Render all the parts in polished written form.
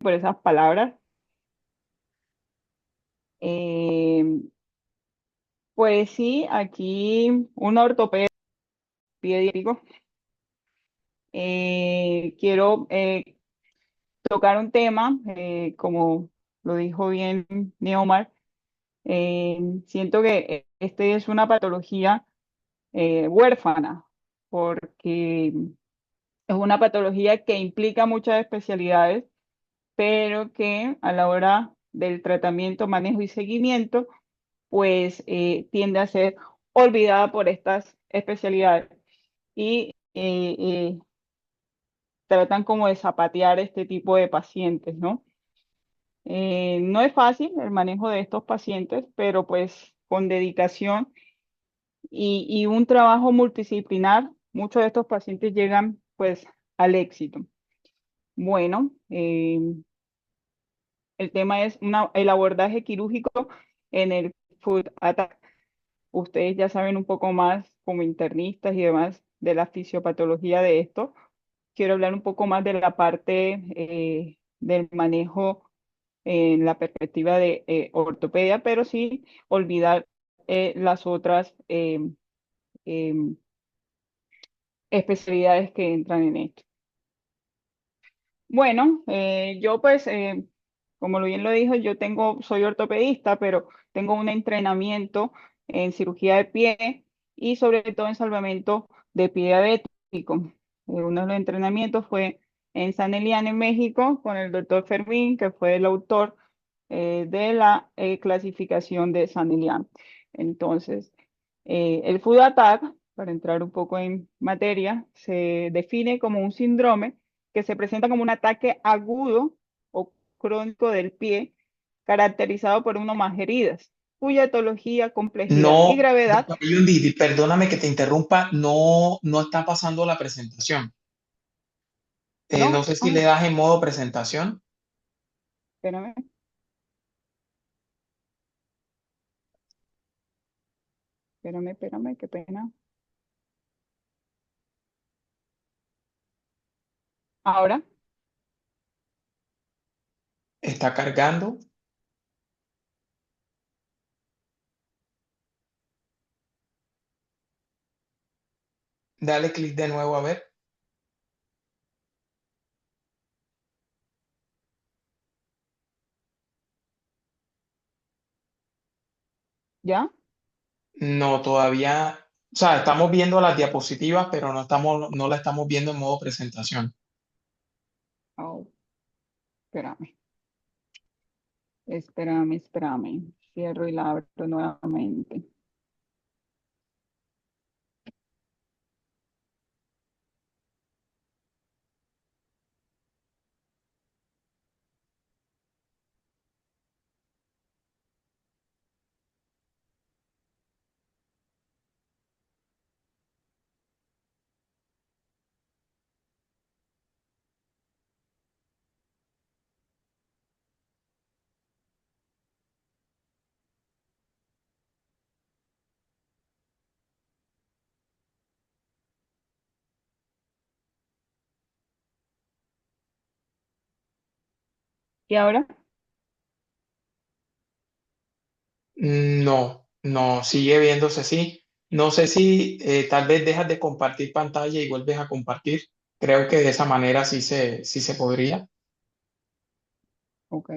por esas palabras. Eh, pues sí, aquí un ortopeda pediátrico. Quiero tocar un tema, como lo dijo bien Neomar. Siento que este es una patología huérfana, porque es una patología que implica muchas especialidades, pero que a la hora del tratamiento, manejo y seguimiento, pues tiende a ser olvidada por estas especialidades y tratan como de zapatear este tipo de pacientes, ¿no? No es fácil el manejo de estos pacientes, pero pues con dedicación y un trabajo multidisciplinar, muchos de estos pacientes llegan pues al éxito. Bueno, el tema es el abordaje quirúrgico en el food attack. Ustedes ya saben un poco más como internistas y demás de la fisiopatología de esto. Quiero hablar un poco más de la parte del manejo en la perspectiva de ortopedia, pero sin olvidar las otras em, especialidades que entran en esto. Bueno, yo pues, como bien lo dijo, soy ortopedista, pero tengo un entrenamiento en cirugía de pie y sobre todo en salvamento de pie diabético. Uno de los entrenamientos fue en San Elian, en México, con el doctor Fermín, que fue el autor de la clasificación de San Elian. Entonces, el Food Attack, para entrar un poco en materia, se define como un síndrome que se presenta como un ataque agudo o crónico del pie, caracterizado por una o más heridas, cuya etología, complejidad y No, gravedad. doctor Yundi, perdóname que te interrumpa, no, no está pasando la presentación. No No, sé si le das en modo presentación. espérame, espérame, qué pena. Ahora, Está cargando. Dale clic de nuevo a ver. ¿ya? No, todavía. O sea, estamos viendo las diapositivas, pero no la estamos viendo en modo presentación. Oh, espérame, espérame. Cierro y la abro nuevamente. ¿Y ahora? No, no, sigue viéndose así. No sé si tal vez dejas de compartir pantalla y vuelves a compartir. Creo que de esa manera sí se podría. Ok.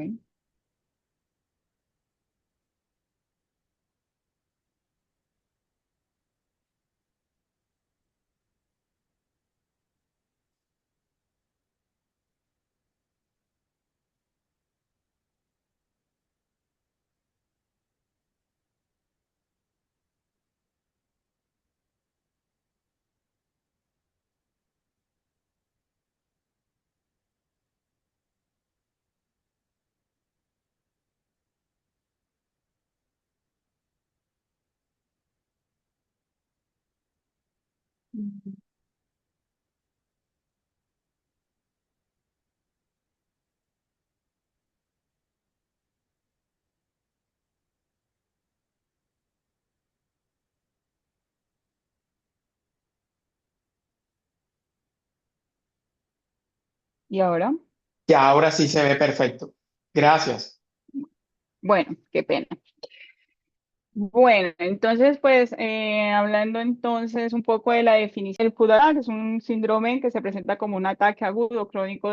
¿Y ahora? que ahora sí se ve perfecto. Gracias. Bueno, qué pena. Bueno, entonces, pues, hablando entonces un poco de la definición del foot attack, es un síndrome que se presenta como un ataque agudo crónico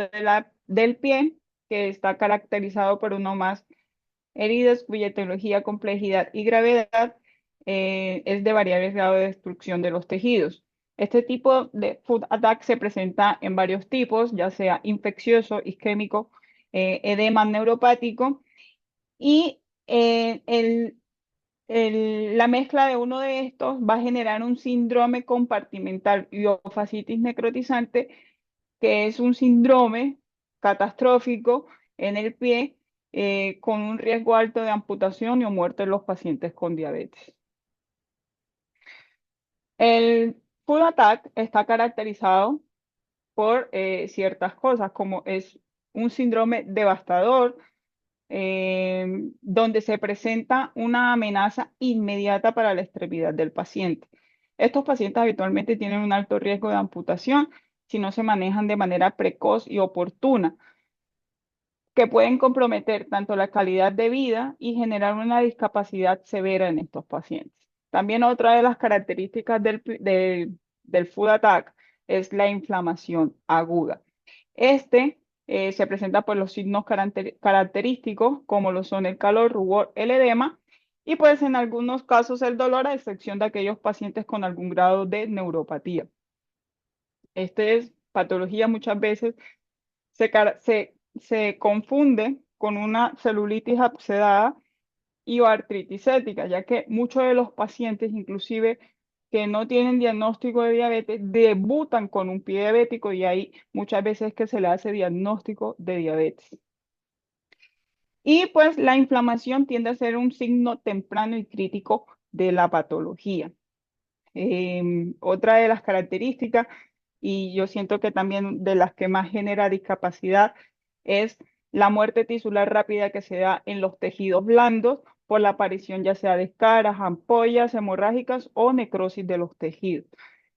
del pie, que está caracterizado por uno o más heridas cuya etiología, complejidad y gravedad es de variable grado de destrucción de los tejidos. Este tipo de foot attack se presenta en varios tipos, ya sea infeccioso, isquémico, edema neuropático y la mezcla de uno de estos va a generar un síndrome compartimental idiofascitis necrotizante, que es un síndrome catastrófico en el pie con un riesgo alto de amputación y o muerte en los pacientes con diabetes. El foot attack está caracterizado por ciertas cosas, como es un síndrome devastador, donde se presenta una amenaza inmediata para la extremidad del paciente. Estos pacientes habitualmente tienen un alto riesgo de amputación si no se manejan de manera precoz y oportuna, que pueden comprometer tanto la calidad de vida y generar una discapacidad severa en estos pacientes. También otra de las características del foot attack es la inflamación aguda. Este se presenta por los signos característicos, como lo son el calor, rubor, el edema, y pues en algunos casos el dolor, a excepción de aquellos pacientes con algún grado de neuropatía. Patología muchas veces se confunde con una celulitis abscedada y o artritis séptica, ya que muchos de los pacientes, inclusive que no tienen diagnóstico de diabetes, debutan con un pie diabético y ahí muchas veces que se le hace diagnóstico de diabetes. Y pues la inflamación tiende a ser un signo temprano y crítico de la patología. Otra de las características, y yo siento que también de las que más genera discapacidad, es la muerte tisular rápida que se da en los tejidos blandos por la aparición ya sea de escaras, ampollas hemorrágicas o necrosis de los tejidos.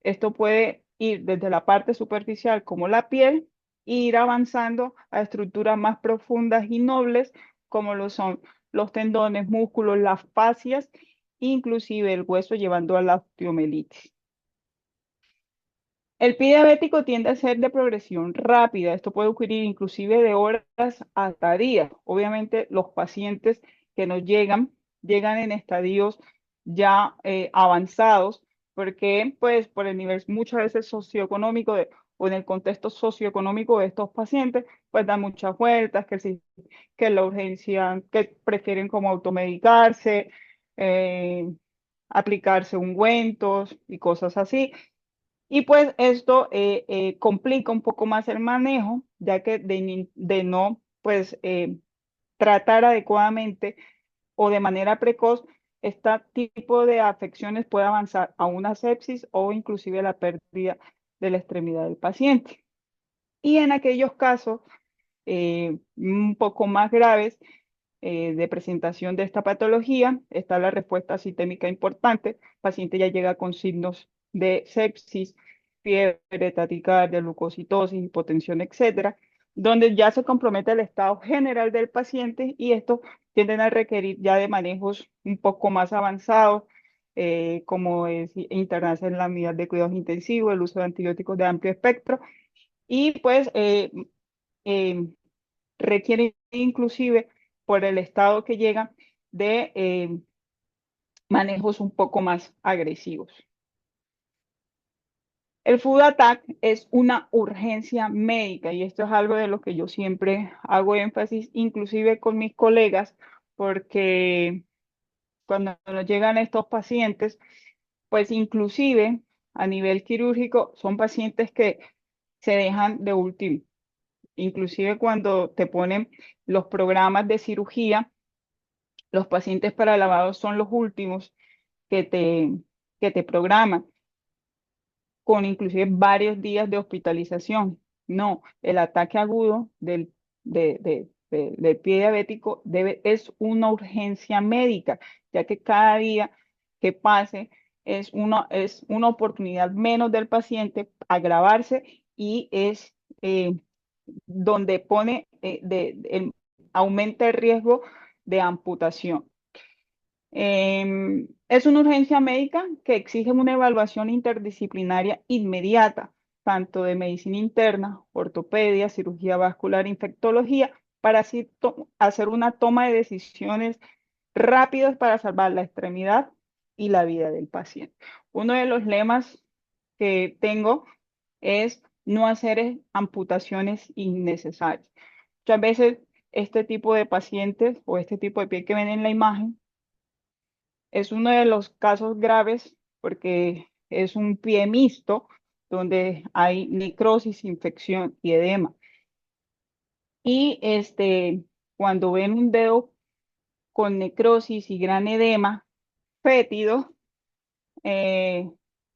Esto puede ir desde la parte superficial como la piel e ir avanzando a estructuras más profundas y nobles como lo son los tendones, músculos, las fascias, inclusive el hueso, llevando a la osteomelitis. El pie diabético tiende a ser de progresión rápida. Esto puede ocurrir inclusive de horas hasta días. Obviamente los pacientes que nos llegan en estadios ya avanzados, porque pues por el nivel muchas veces socioeconómico o en el contexto socioeconómico de estos pacientes, pues dan muchas vueltas, que la urgencia, que prefieren como automedicarse, eh, aplicarse ungüentos y cosas así. Y pues esto complica un poco más el manejo, ya que de no pues, tratar adecuadamente o de manera precoz, este tipo de afecciones puede avanzar a una sepsis o inclusive la pérdida de la extremidad del paciente. Y en aquellos casos un poco más graves de presentación de esta patología, está la respuesta sistémica importante. El paciente ya llega con signos de sepsis, fiebre, taquicardia, glucositosis, hipotensión, etcétera, donde ya se compromete el estado general del paciente y estos tienden a requerir ya de manejos un poco más avanzados, como es internarse en la unidad de cuidados intensivos, el uso de antibióticos de amplio espectro y pues eh, requieren inclusive por el estado que llegan de manejos un poco más agresivos. El food attack es una urgencia médica y esto es algo de lo que yo siempre hago énfasis, inclusive con mis colegas, porque cuando nos llegan estos pacientes, pues inclusive a nivel quirúrgico son pacientes que se dejan de último. Inclusive cuando te ponen los programas de cirugía, los pacientes para lavado son los últimos que que te programan, con inclusive varios días de hospitalización. No, el ataque agudo del pie diabético es una urgencia médica, ya que cada día que pase es una oportunidad menos del paciente agravarse y es donde pone aumenta el riesgo de amputación. Es una urgencia médica que exige una evaluación interdisciplinaria inmediata, tanto de medicina interna, ortopedia, cirugía vascular, infectología, para así hacer una toma de decisiones rápidas para salvar la extremidad y la vida del paciente. Uno de los lemas que tengo es no hacer amputaciones innecesarias. Muchas veces este tipo de pacientes o este tipo de pie que ven en la imagen es uno de los casos graves porque es un pie mixto donde hay necrosis, infección y edema. Y cuando ven un dedo con necrosis y gran edema fétido, eh,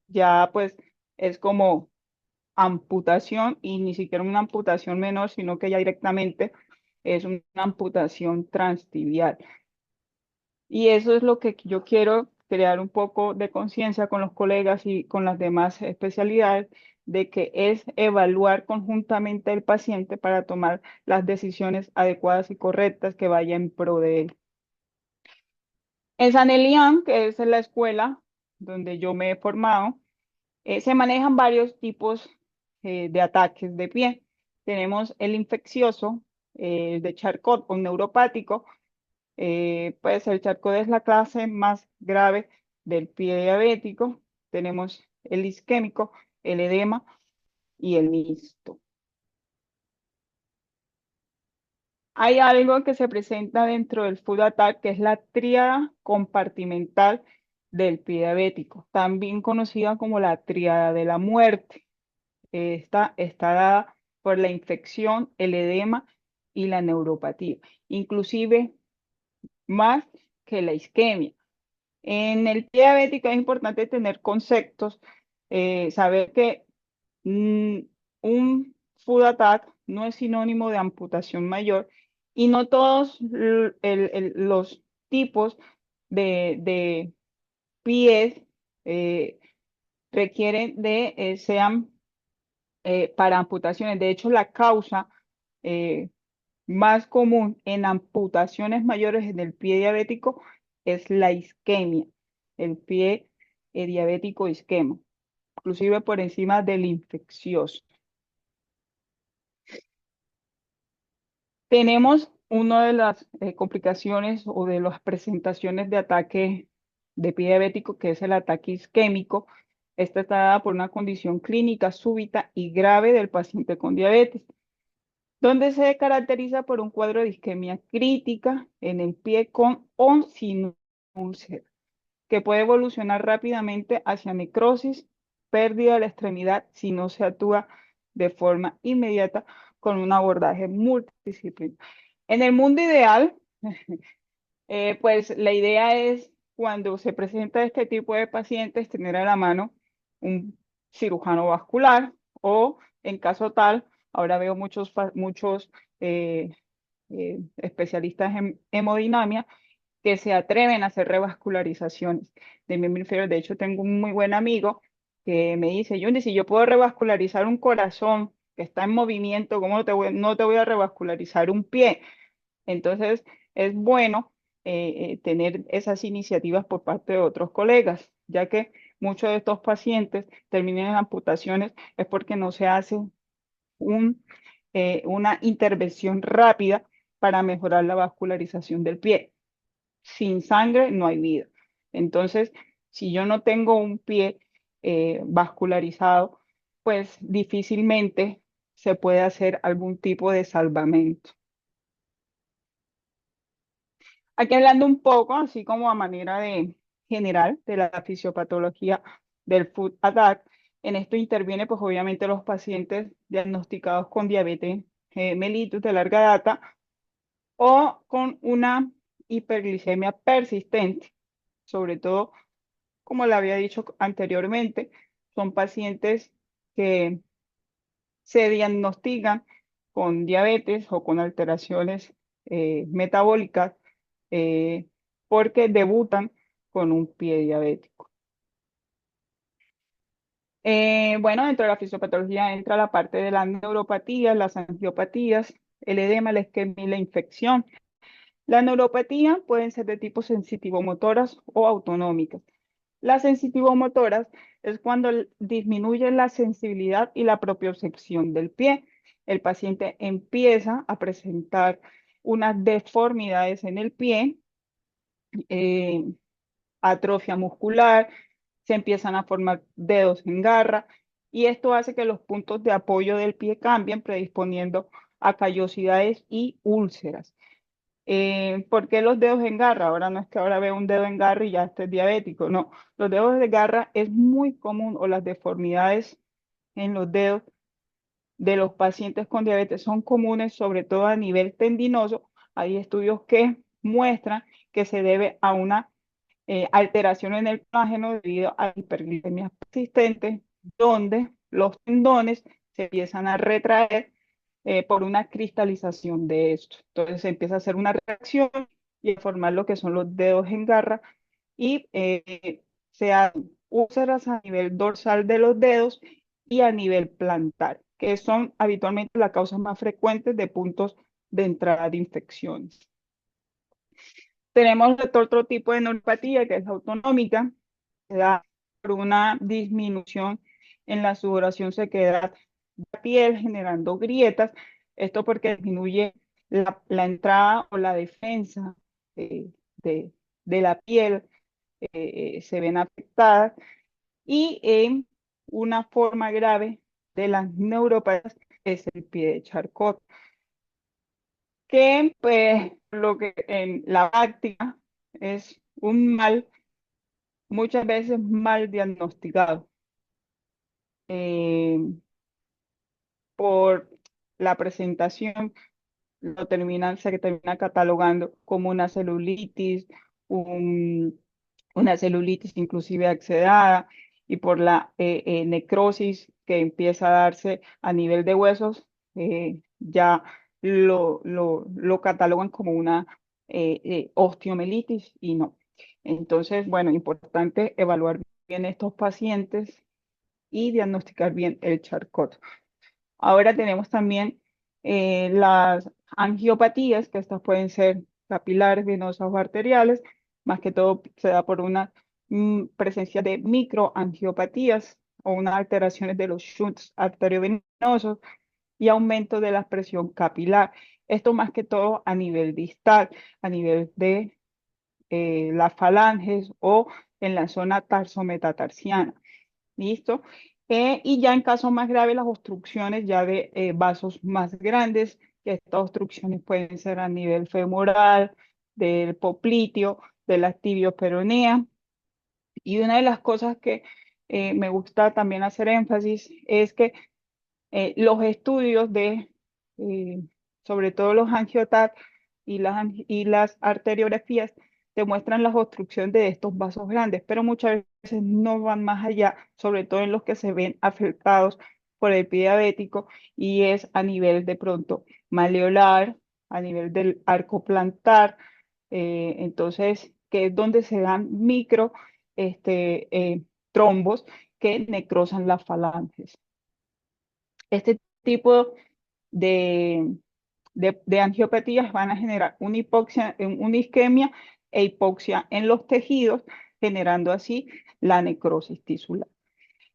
ya pues es como amputación y ni siquiera una amputación menor, sino que ya directamente es una amputación transtibial. Y eso es lo que yo quiero crear un poco de conciencia con los colegas y con las demás especialidades, de que es evaluar conjuntamente al paciente para tomar las decisiones adecuadas y correctas que vayan en pro de él. En San Elian, que es la escuela donde yo me he formado, se manejan varios tipos de ataques de pie. Tenemos el infeccioso, de Charcot o neuropático. Pues el Charcot es la clase más grave del pie diabético. Tenemos el isquémico, el edema y el mixto. Hay algo que se presenta dentro del food attack, que es la tríada compartimental del pie diabético, también conocida como la tríada de la muerte. Esta está dada por la infección, el edema y la neuropatía, inclusive más que la isquemia. En el pie diabético es importante tener conceptos, saber que mm, un food attack no es sinónimo de amputación mayor y no todos los tipos de pies eh, requieren sean para amputaciones. De hecho, la causa eh, más común en amputaciones mayores en el pie diabético es la isquemia, el pie diabético isquemo, inclusive por encima del infeccioso. Tenemos una de las complicaciones o de las presentaciones de ataque de pie diabético, que es el ataque isquémico. Esta está dada por una condición clínica súbita y grave del paciente con diabetes, donde se caracteriza por un cuadro de isquemia crítica en el pie con o sin úlcera, que puede evolucionar rápidamente hacia necrosis, pérdida de la extremidad si no se actúa de forma inmediata con un abordaje multidisciplinario. En el mundo ideal, pues la idea es cuando se presenta este tipo de pacientes tener a la mano un cirujano vascular o en caso tal, ahora veo muchos especialistas en hemodinamia que se atreven a hacer revascularizaciones de miembro inferior. De hecho, tengo un muy buen amigo que me dice, Yundi, si yo puedo revascularizar un corazón que está en movimiento, ¿cómo no te voy a revascularizar un pie? Entonces, es bueno tener esas iniciativas por parte de otros colegas, ya que muchos de estos pacientes terminan en amputaciones es porque no se hace una intervención rápida para mejorar la vascularización del pie. Sin sangre no hay vida. Entonces, si yo no tengo un pie vascularizado, pues difícilmente se puede hacer algún tipo de salvamento. Aquí hablando un poco, así como a manera de general, de la fisiopatología del food attack, en esto interviene pues obviamente los pacientes diagnosticados con diabetes mellitus de larga data o con una hiperglicemia persistente, sobre todo, como le había dicho anteriormente, son pacientes que se diagnostican con diabetes o con alteraciones metabólicas eh, porque debutan con un pie diabético. Bueno, dentro de la fisiopatología entra la parte de las neuropatías, las angiopatías, el edema, la isquemia y la infección. La neuropatía pueden ser de tipo sensitivo-motoras o autonómicas. Las sensitivo-motoras es cuando disminuye la sensibilidad y la propiocepción del pie. El paciente empieza a presentar unas deformidades en el pie, eh, atrofia muscular, se empiezan a formar dedos en garra y esto hace que los puntos de apoyo del pie cambien, predisponiendo a callosidades y úlceras. ¿Por qué los dedos en garra? Ahora no es que ahora veo un dedo en garra y ya esté diabético, no. Los dedos de garra es muy común o las deformidades en los dedos de los pacientes con diabetes son comunes, sobre todo a nivel tendinoso. Hay estudios que muestran que se debe a una alteración en el colágeno debido a hiperglicemias persistentes, donde los tendones se empiezan a retraer por una cristalización de esto. Entonces se empieza a hacer una reacción y a formar lo que son los dedos en garra y se hacen úlceras a nivel dorsal de los dedos y a nivel plantar, que son habitualmente las causas más frecuentes de puntos de entrada de infecciones. Tenemos otro tipo de neuropatía que es autonómica, se da por una disminución en la sudoración sequedad de la piel, generando grietas. Esto porque disminuye la entrada o la defensa eh, de, de la piel, se ven afectadas. Y una forma grave de las neuropatías es el pie de Charcot, que pues lo que en la práctica es un mal, muchas veces mal diagnosticado eh, por la presentación, se termina catalogando como una celulitis, un- una celulitis inclusive accedada, y por la necrosis que empieza a darse a nivel de huesos, ya lo catalogan como una osteomelitis y no. Entonces, bueno, importante evaluar bien estos pacientes y diagnosticar bien el Charcot. Ahora tenemos también las angiopatías, que estas pueden ser capilares, venosas o arteriales. Más que todo se da por una presencia de microangiopatías o unas alteraciones de los shunts arteriovenosos y aumento de la presión capilar. Esto más que todo a nivel distal, a nivel de las falanges o en la zona tarsometatarsiana. ¿Listo? Y ya en casos más graves, las obstrucciones ya de vasos más grandes, que estas obstrucciones pueden ser a nivel femoral, del popliteo, de la tibioperonea. Y una de las cosas que me gusta también hacer énfasis es que los estudios eh, sobre todo los angioTAC y las arteriografías, demuestran las obstrucciones de estos vasos grandes, pero muchas veces no van más allá, sobre todo en los que se ven afectados por el pie diabético, y es a nivel de pronto maleolar, a nivel del arco plantar, entonces, que es donde se dan micro trombos que necrosan las falanges. Este tipo de, de angiopatías van a generar una hipoxia, una isquemia e hipoxia en los tejidos, generando así la necrosis tisular.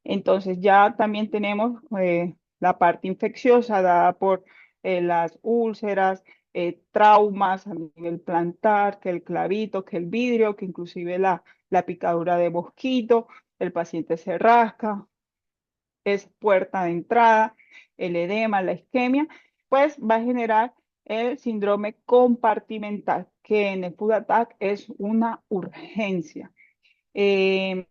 Entonces ya también tenemos la parte infecciosa dada por las úlceras, traumas a nivel plantar, que el clavito, que el vidrio, que inclusive la picadura de mosquito, el paciente se rasca, es puerta de entrada, el edema, la isquemia, pues va a generar el síndrome compartimental, que en el food attack es una urgencia. Eh,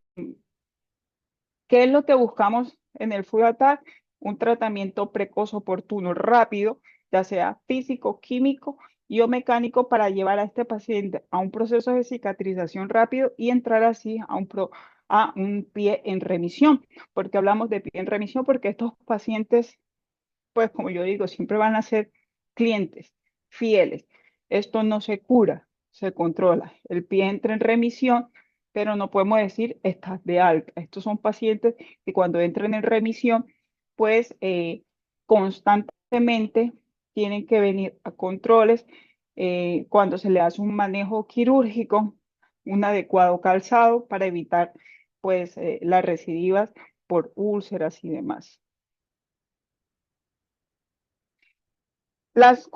¿Qué es lo que buscamos en el food attack? Un tratamiento precoz, oportuno, rápido, ya sea físico, químico y o mecánico, para llevar a este paciente a un proceso de cicatrización rápido y entrar así a un pie en remisión. ¿Por qué hablamos de pie en remisión? Porque estos pacientes, pues como yo digo, siempre van a ser clientes fieles. Esto no se cura, se controla. El pie entra en remisión, pero no podemos decir estás de alta. Estos son pacientes que cuando entran en remisión, pues constantemente tienen que venir a controles cuando se le hace un manejo quirúrgico, un adecuado calzado para evitar pues las recidivas por úlceras y demás.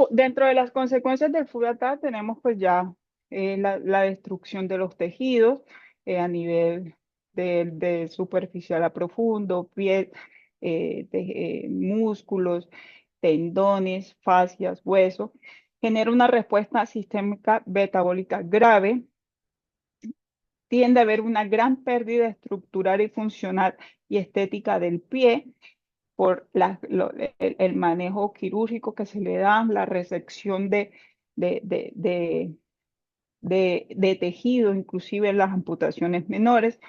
Dentro de las consecuencias del food attack tenemos pues ya la destrucción de los tejidos a nivel de superficial a profundo, piel, músculos, tendones, fascias, hueso. Genera una respuesta sistémica metabólica grave. Tiende a haber una gran pérdida estructural y funcional y estética del pie por el manejo quirúrgico que se le da, la resección de, de, de, de tejido, inclusive en las amputaciones menores,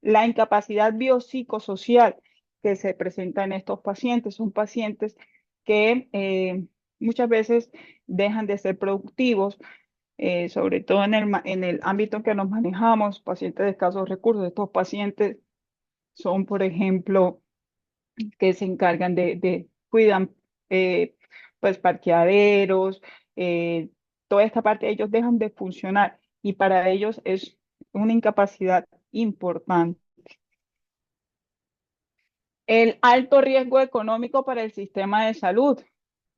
la incapacidad biopsicosocial que se presenta en estos pacientes. Son pacientes que muchas veces dejan de ser productivos, sobre todo en el ámbito en que nos manejamos, pacientes de escasos recursos. Estos pacientes son, por ejemplo, que se encargan cuidan pues parqueaderos, eh, toda esta parte ellos dejan de funcionar y para ellos es una incapacidad importante. El alto riesgo económico para el sistema de salud.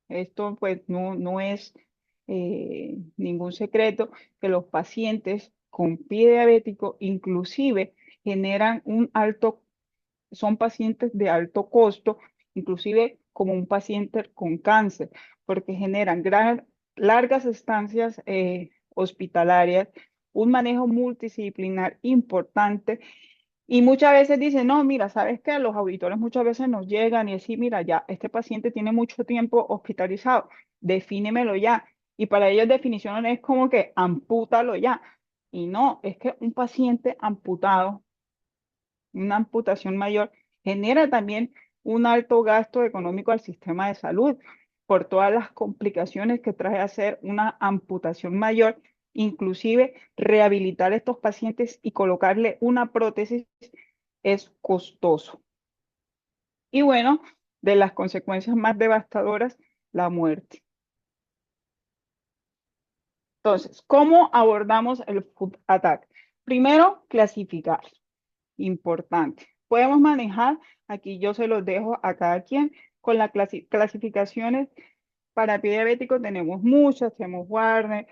Esto pues no es ningún secreto que los pacientes con pie diabético inclusive generan un alto, son pacientes de alto costo, inclusive como un paciente con cáncer, porque generan largas estancias hospitalarias, un manejo multidisciplinar importante y muchas veces dicen, no, mira, ¿sabes qué? Los auditores muchas veces nos llegan y decir, mira, ya, este paciente tiene mucho tiempo hospitalizado, defínemelo ya. Y para ellos definición es como que ampútalo ya. Y no, es que un paciente amputado, una amputación mayor, genera también un alto gasto económico al sistema de salud por todas las complicaciones que trae hacer una amputación mayor, inclusive rehabilitar a estos pacientes y colocarle una prótesis es costoso. Y bueno, de las consecuencias más devastadoras, la muerte. Entonces, ¿cómo abordamos el food attack? Primero, clasificar. Importante. Podemos manejar, aquí yo se los dejo a cada quien, con las clasificaciones para pie diabético tenemos muchas, tenemos Warner,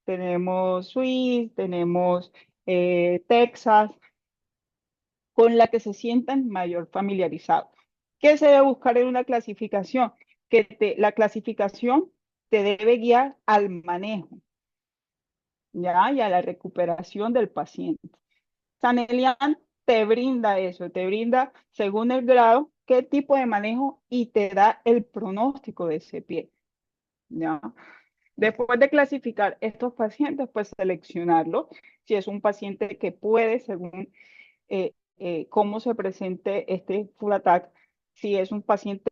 tenemos Swiss, tenemos Texas, con la que se sientan mayor familiarizados. ¿Qué se debe buscar en una clasificación? La clasificación te debe guiar al manejo, ¿ya? Y a la recuperación del paciente. San Elian te brinda eso, te brinda según el grado qué tipo de manejo y te da el pronóstico de ese pie, ¿ya? Después de clasificar estos pacientes, pues seleccionarlo. Si es un paciente que puede, según cómo se presente este full attack, si es un paciente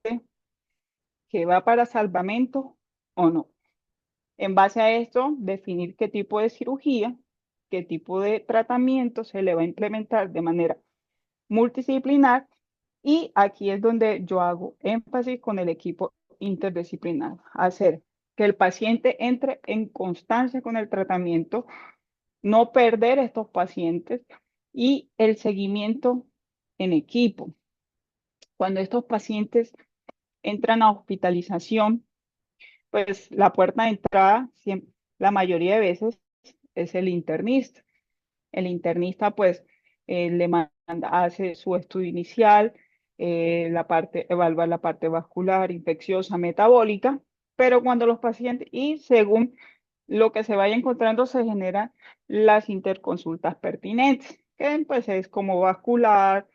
que va para salvamento o no. En base a esto, definir qué tipo de cirugía, qué tipo de tratamiento se le va a implementar de manera multidisciplinar y aquí es donde yo hago énfasis con el equipo interdisciplinar, hacer que el paciente entre en constancia con el tratamiento, no perder estos pacientes y el seguimiento en equipo. Cuando estos pacientes entran a hospitalización, pues la puerta de entrada, siempre, la mayoría de veces, es el internista. El internista, pues, le manda, hace su estudio inicial, evalúa la parte vascular, infecciosa, metabólica, pero cuando los pacientes, y según lo que se vaya encontrando, se generan las interconsultas pertinentes, que pues es como vascular,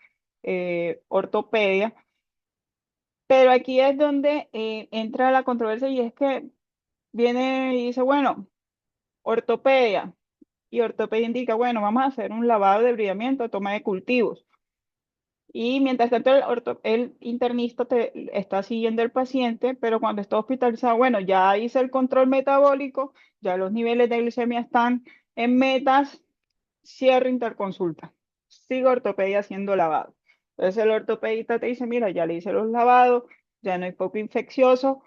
ortopedia, pero aquí es donde entra la controversia y es que viene y dice, bueno, ortopedia, y ortopedia indica, bueno, vamos a hacer un lavado de bridamiento, toma de cultivos. Y mientras tanto, el internista te está siguiendo el paciente, pero cuando está hospitalizado, bueno, ya hice el control metabólico, ya los niveles de glicemia están en metas, cierro interconsulta. Sigo ortopedia haciendo lavado. Entonces el ortopedista te dice, mira, ya le hice los lavados, ya no hay poco infeccioso,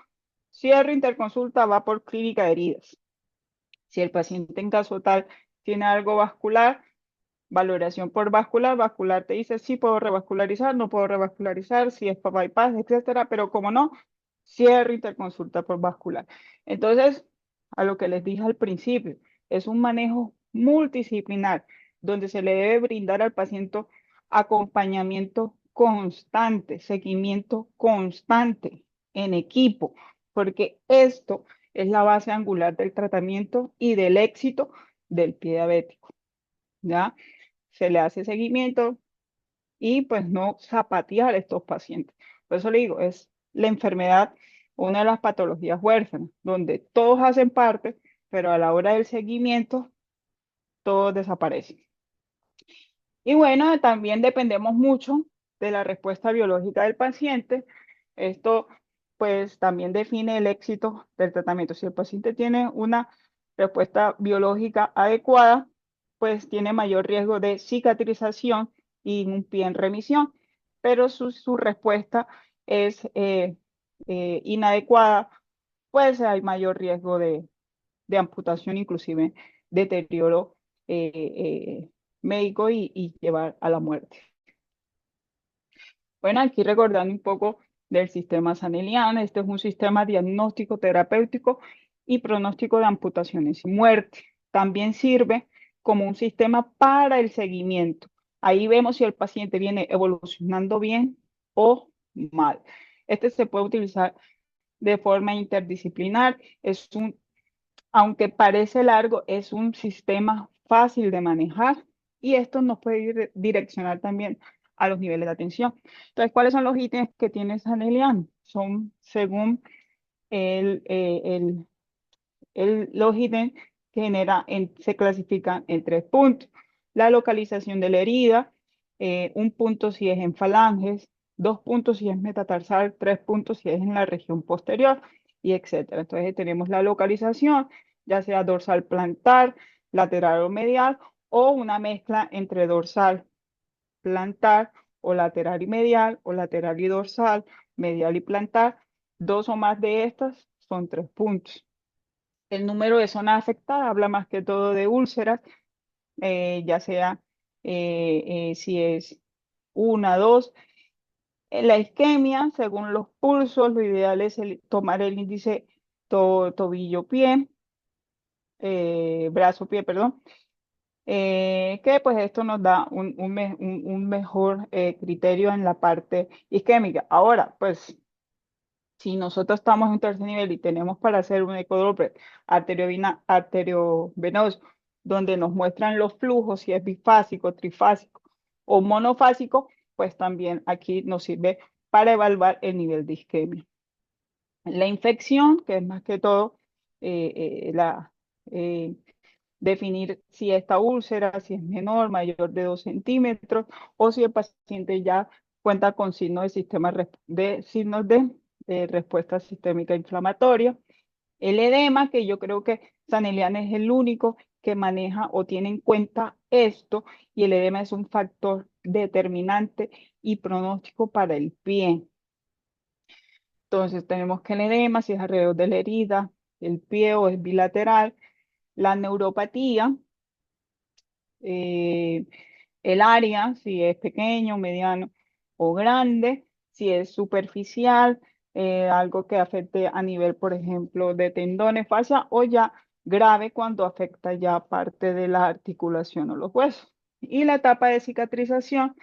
Cierre interconsulta va por clínica de heridas. Si el paciente en caso tal tiene algo vascular, valoración por vascular, vascular te dice sí puedo revascularizar, no puedo revascularizar, si es para bypass, etcétera, pero como no, cierre interconsulta por vascular. Entonces, a lo que les dije al principio, es un manejo multidisciplinar donde se le debe brindar al paciente acompañamiento constante, seguimiento constante en equipo, porque esto es la base angular del tratamiento y del éxito del pie diabético, ¿ya? Se le hace seguimiento y pues no zapatear a estos pacientes. Por eso le digo, es la enfermedad, una de las patologías huérfanas, donde todos hacen parte, pero a la hora del seguimiento, todos desaparecen. Y bueno, también dependemos mucho de la respuesta biológica del paciente. Esto pues también define el éxito del tratamiento. Si el paciente tiene una respuesta biológica adecuada, pues tiene mayor riesgo de cicatrización y un pie en remisión. Pero su respuesta es inadecuada, pues hay mayor riesgo de amputación, inclusive deterioro médico y llevar a la muerte. Bueno, aquí recordando un poco del sistema Snellian, este es un sistema diagnóstico terapéutico y pronóstico de amputaciones y muerte. También sirve como un sistema para el seguimiento. Ahí vemos si el paciente viene evolucionando bien o mal. Este se puede utilizar de forma interdisciplinar. Aunque parece largo, es un sistema fácil de manejar y esto nos puede direccionar también a los niveles de atención. Entonces, ¿cuáles son los ítems que tiene Sanelian? Son según el, eh, el, los ítems que se clasifican en 3 puntos. La localización de la herida, 1 punto si es en falanges, 2 puntos si es metatarsal, 3 puntos si es en la región posterior, y etcétera. Entonces tenemos la localización, ya sea dorsal plantar, lateral o medial, o una mezcla entre dorsal, plantar, o lateral y medial, o lateral y dorsal, medial y plantar. Dos o más de estas son 3 puntos. El número de zonas afectadas habla más que todo de úlceras, ya sea si es una, dos. La isquemia, según los pulsos, lo ideal es tomar el índice tobillo-pie, brazo-pie, perdón, que pues esto nos da un mejor criterio en la parte isquémica. Ahora, pues si nosotros estamos en un tercer nivel y tenemos para hacer un ecodoppler arteriovenoso, donde nos muestran los flujos, si es bifásico, trifásico o monofásico, pues también aquí nos sirve para evaluar el nivel de isquemia. La infección, que es más que todo eh, definir si esta úlcera, si es menor, mayor de 2 centímetros, o si el paciente ya cuenta con signos de respuesta sistémica inflamatoria. El edema, que yo creo que Sanelian es el único que maneja o tiene en cuenta esto, y el edema es un factor determinante y pronóstico para el pie. Entonces tenemos que el edema, si es alrededor de la herida, el pie o es bilateral, la neuropatía, eh, el área, si es pequeño, mediano o grande, si es superficial, algo que afecte a nivel, por ejemplo, de tendones, fascia, o ya grave cuando afecta ya parte de la articulación o los huesos. Y la etapa de cicatrización,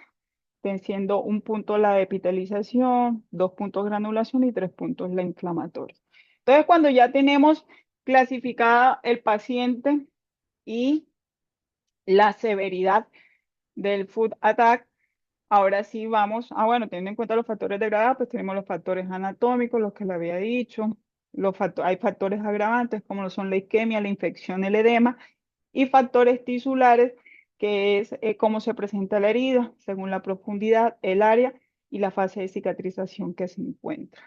siendo 1 punto la epitelización, 2 puntos granulación y 3 puntos la inflamatoria. Entonces, cuando ya tenemos clasificada el paciente y la severidad del food attack, ahora sí vamos, bueno, teniendo en cuenta los factores de gravedad, pues tenemos los factores anatómicos, los que le había dicho, hay factores agravantes como lo son la isquemia, la infección, el edema, y factores tisulares, que es cómo se presenta la herida, según la profundidad, el área y la fase de cicatrización que se encuentra.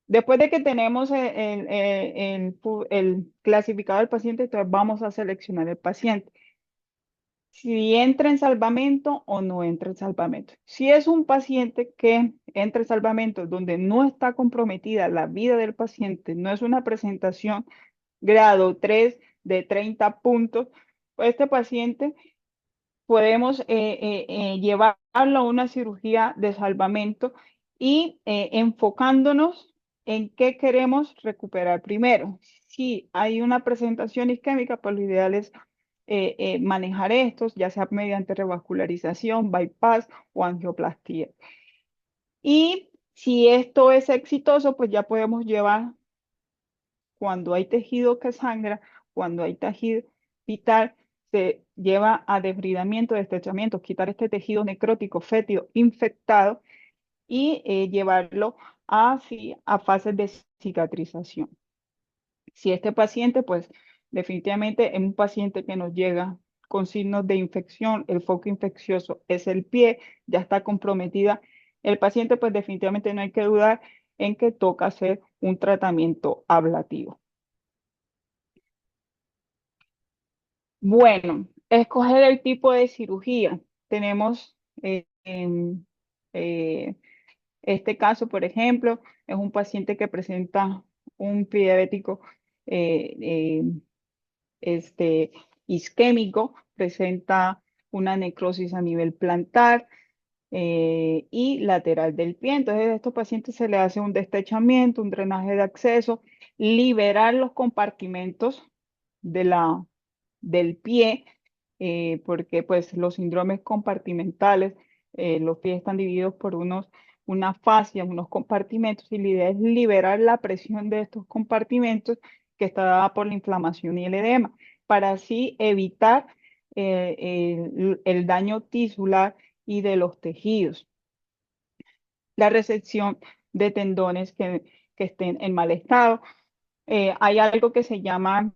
Después de que tenemos el clasificado del paciente, entonces vamos a seleccionar el paciente. si entra en salvamento o no entra en salvamento. Si es un paciente que entra en salvamento donde no está comprometida la vida del paciente, no es una presentación grado 3 de 30 puntos, pues este paciente podemos llevarlo a una cirugía de salvamento y enfocándonos en qué queremos recuperar primero. Si hay una presentación isquémica, pues lo ideal es manejar estos, ya sea mediante revascularización, bypass o angioplastía. Y si esto es exitoso, pues ya podemos llevar cuando hay tejido que sangra, cuando hay tejido vital, se lleva a desbridamiento, destrechamiento, quitar este tejido necrótico, fétido, infectado y llevarlo así a fases de cicatrización. Si este paciente, pues definitivamente es un paciente que nos llega con signos de infección, el foco infeccioso es el pie, ya está comprometida el paciente, pues definitivamente no hay que dudar en que toca hacer un tratamiento ablativo. Bueno, escoger el tipo de cirugía. Tenemos en este caso, por ejemplo, es un paciente que presenta un pie diabético eh, eh, este, isquémico, presenta una necrosis a nivel plantar y lateral del pie. Entonces, a estos pacientes se le hace un destechamiento, un drenaje de acceso, liberar los compartimentos de del pie, porque pues los síndromes compartimentales, los pies están divididos por unas fascias, unos compartimentos, y la idea es liberar la presión de estos compartimentos que está dada por la inflamación y el edema, para así evitar el daño tisular y de los tejidos. La resección de tendones que estén en mal estado. Hay algo que se llama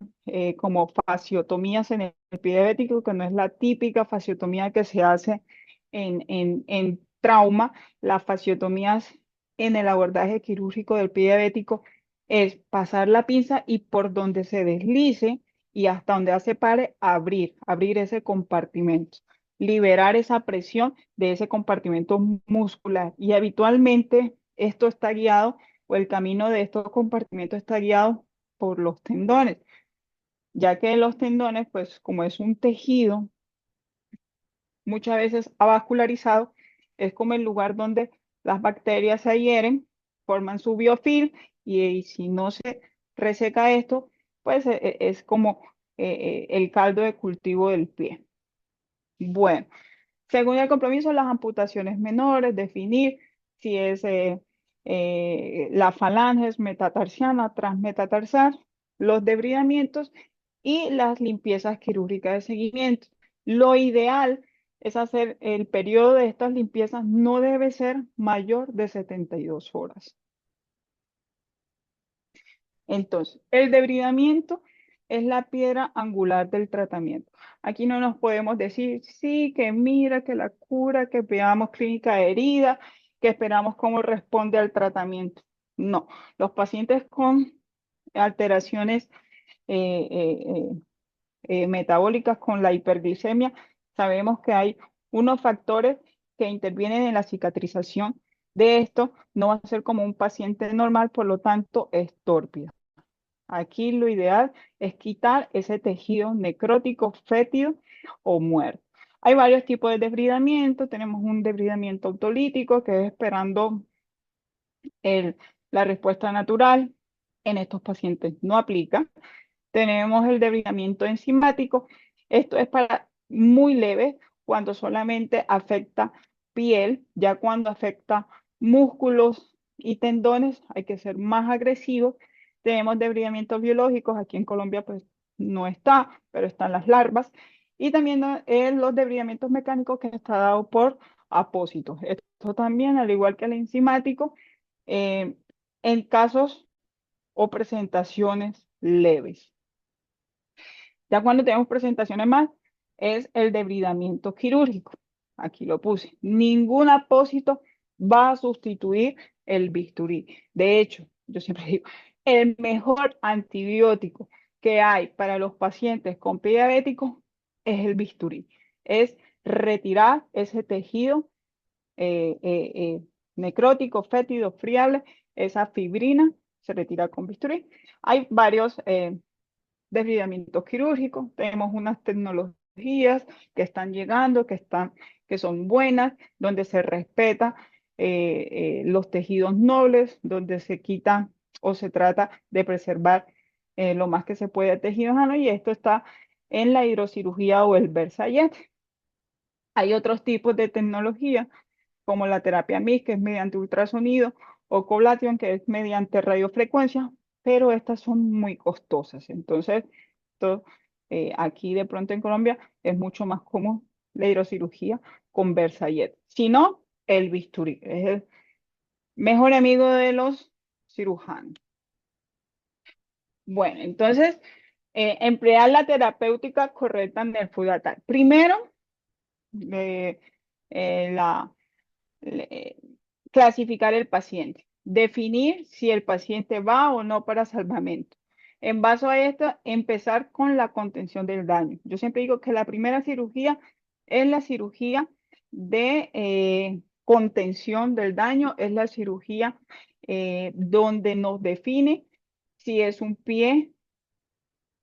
como fasciotomías en el pie diabético, que no es la típica fasciotomía que se hace en trauma. Las fasciotomías en el abordaje quirúrgico del pie diabético es pasar la pinza y por donde se deslice y hasta donde hace pare, abrir ese compartimento, liberar esa presión de ese compartimento muscular. Y habitualmente esto está guiado o el camino de estos compartimentos está guiado por los tendones, ya que los tendones, pues como es un tejido muchas veces avascularizado, es como el lugar donde las bacterias se adhieren, forman su biofilm y si no se reseca esto, pues es como el caldo de cultivo del pie. Bueno, según el compromiso, las amputaciones menores, definir si es la falange metatarsiana, transmetatarsal, los debridamientos y las limpiezas quirúrgicas de seguimiento. Lo ideal es hacer el periodo de estas limpiezas no debe ser mayor de 72 horas. Entonces, el debridamiento es la piedra angular del tratamiento. Aquí no nos podemos decir, sí, que mira, que la cura, que veamos clínica de herida, que esperamos cómo responde al tratamiento. No, los pacientes con alteraciones eh, eh, metabólicas, con la hiperglicemia, sabemos que hay unos factores que intervienen en la cicatrización de esto. No va a ser como un paciente normal, por lo tanto, es tórpida. Aquí lo ideal es quitar ese tejido necrótico, fétido o muerto. Hay varios tipos de debridamiento. Tenemos un debridamiento autolítico que es esperando el- la respuesta natural. En estos pacientes no aplica. Tenemos el debridamiento enzimático. Esto es para muy leve cuando solamente afecta piel, ya cuando afecta músculos y tendones hay que ser más agresivos. Tenemos debridamientos biológicos, aquí en Colombia pues no está, pero están las larvas. Y también los debridamientos mecánicos que está dado por apósitos. Esto también, al igual que el enzimático, eh, en casos o presentaciones leves. Ya cuando tenemos presentaciones más, es el debridamiento quirúrgico. Aquí lo puse. Ningún apósito va a sustituir el bisturí. De hecho, yo siempre digo, el mejor antibiótico que hay para los pacientes con pie diabético es el bisturí. es retirar ese tejido eh, eh, eh, necrótico, fétido, friable, esa fibrina se retira con bisturí. Hay varios desbridamientos quirúrgicos, tenemos unas tecnologías que están llegando, que son buenas, donde se respeta los tejidos nobles, donde se quita o se trata de preservar lo más que se puede el tejido sano, y esto está en la hidrocirugía o el Versayet. Hay otros tipos de tecnología como la terapia MIS, que es mediante ultrasonido, o Coblation, que es mediante radiofrecuencia, pero estas son muy costosas. Entonces, esto, aquí de pronto en Colombia es mucho más común la hidrocirugía con Versayet. Si no, el bisturí es el mejor amigo de los cirujanos. Bueno, entonces, emplear la terapéutica correcta en el Fudatal. Primero, eh, la le- clasificar el paciente, definir si el paciente va o no para salvamento. En base a esto, empezar con la contención del daño. Yo siempre digo que la primera cirugía es la cirugía de contención del daño, es la cirugía donde nos define si es un pie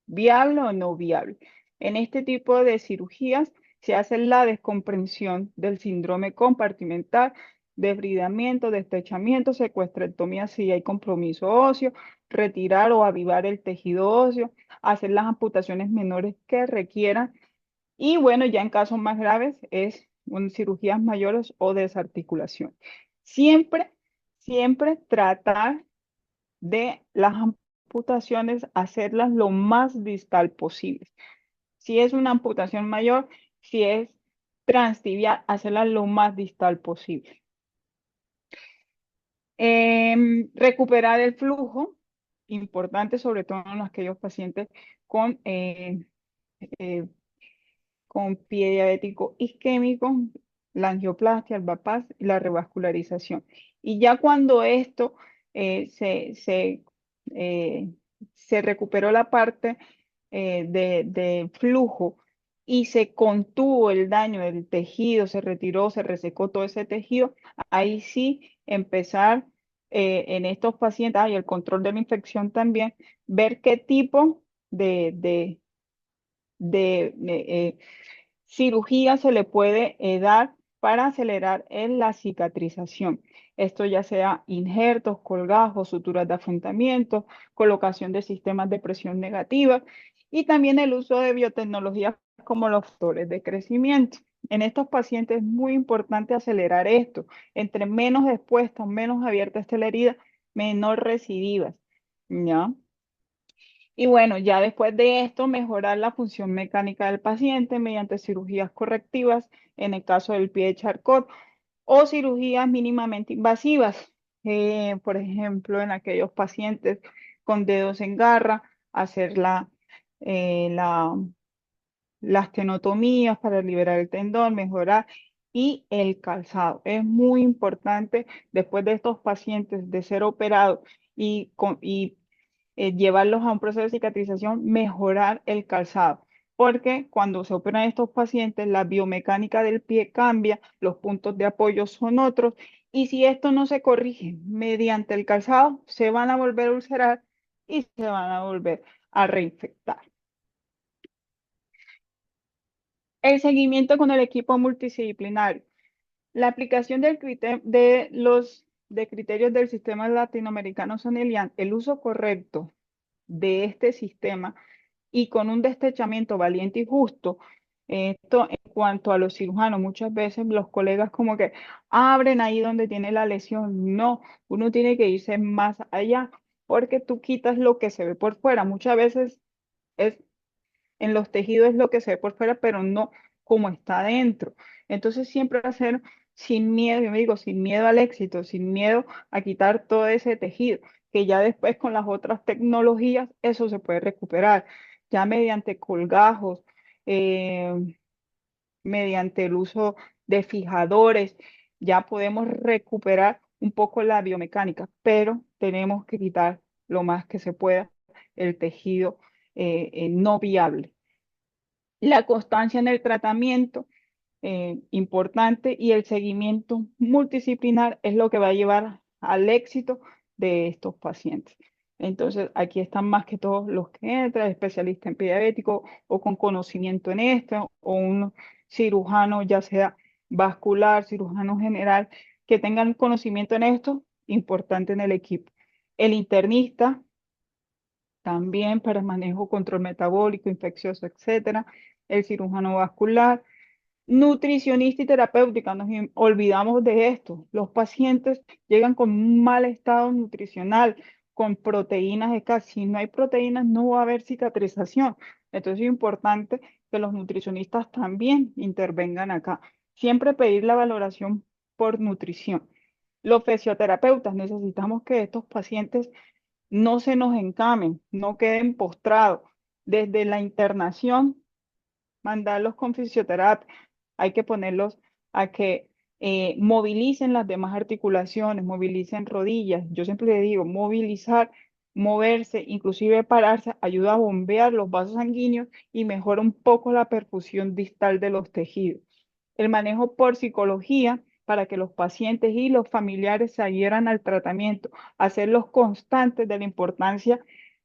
viable o no viable. En este tipo de cirugías se hace la descomprensión del síndrome compartimental, desbridamiento, destechamiento, secuestrectomía si hay compromiso óseo, retirar o avivar el tejido óseo, hacer las amputaciones menores que requieran, y bueno, ya en casos más graves es cirugías mayores o desarticulación. Siempre, siempre tratar de las amputaciones, hacerlas lo más distal posible. Si es una amputación mayor, si es transtibial, hacerlas lo más distal posible. Recuperar el flujo, importante sobre todo en aquellos pacientes con eh, con pie diabético isquémico, la angioplastia, el bypass y la revascularización. Y ya cuando esto eh, se, se, eh, se recuperó la parte de flujo y se contuvo el daño del tejido, se retiró, se resecó todo ese tejido, ahí sí empezar en estos pacientes, y el control de la infección también, ver qué tipo de cirugía se le puede dar para acelerar en la cicatrización. Esto ya sea injertos, colgajos, suturas de afrontamiento, colocación de sistemas de presión negativa y también el uso de biotecnologías como los factores de crecimiento. En estos pacientes es muy importante acelerar esto. Entre menos expuestas, menos abierta esté la herida, menor recidivas. ¿Ya? Y bueno, ya después de esto, mejorar la función mecánica del paciente mediante cirugías correctivas, en el caso del pie de Charcot, o cirugías mínimamente invasivas, por ejemplo, en aquellos pacientes con dedos en garra, hacer la, las tenotomías para liberar el tendón, mejorar, y el calzado. Es muy importante después de estos pacientes de ser operados y llevarlos a un proceso de cicatrización, mejorar el calzado. Porque cuando se operan estos pacientes, la biomecánica del pie cambia, los puntos de apoyo son otros, y si esto no se corrige mediante el calzado, se van a volver a ulcerar y se van a volver a reinfectar. El seguimiento con el equipo multidisciplinario. La aplicación de criterios del sistema latinoamericano Sonelian, el uso correcto de este sistema y con un destechamiento valiente y justo. Esto en cuanto a los cirujanos, muchas veces los colegas como que abren ahí donde tiene la lesión. No, uno tiene que irse más allá porque tú quitas lo que se ve por fuera. Muchas veces es en los tejidos es lo que se ve por fuera, pero no como está adentro. Entonces siempre hacer sin miedo, yo me digo, sin miedo al éxito, sin miedo a quitar todo ese tejido, que ya después con las otras tecnologías eso se puede recuperar, ya mediante colgajos, eh, mediante el uso de fijadores, ya podemos recuperar un poco la biomecánica, pero tenemos que quitar lo más que se pueda el tejido no viable. La constancia en el tratamiento, importante, y el seguimiento multidisciplinar es lo que va a llevar al éxito de estos pacientes. Entonces, aquí están más que todos los que entran, especialistas en pie diabético o con conocimiento en esto, o un cirujano, ya sea vascular, cirujano general, que tengan conocimiento en esto, importante en el equipo. El internista también para manejo, control metabólico, infeccioso, etcétera. El cirujano vascular, nutricionista y terapéutica. Nos olvidamos de esto. Los pacientes llegan con un mal estado nutricional, con proteínas escasas. Si no hay proteínas, no va a haber cicatrización. Entonces es importante que los nutricionistas también intervengan acá. Siempre pedir la valoración por nutrición. Los fisioterapeutas, necesitamos que estos pacientes no se nos encamen, no queden postrados. Desde la internación, mandarlos con fisioterapia. Hay que ponerlos a que movilicen las demás articulaciones, movilicen rodillas. Yo siempre le digo, movilizar, moverse, inclusive pararse, ayuda a bombear los vasos sanguíneos y mejora un poco la perfusión distal de los tejidos. El manejo por psicología para que los pacientes y los familiares se adhieran al tratamiento, hacerlos constantes de la importancia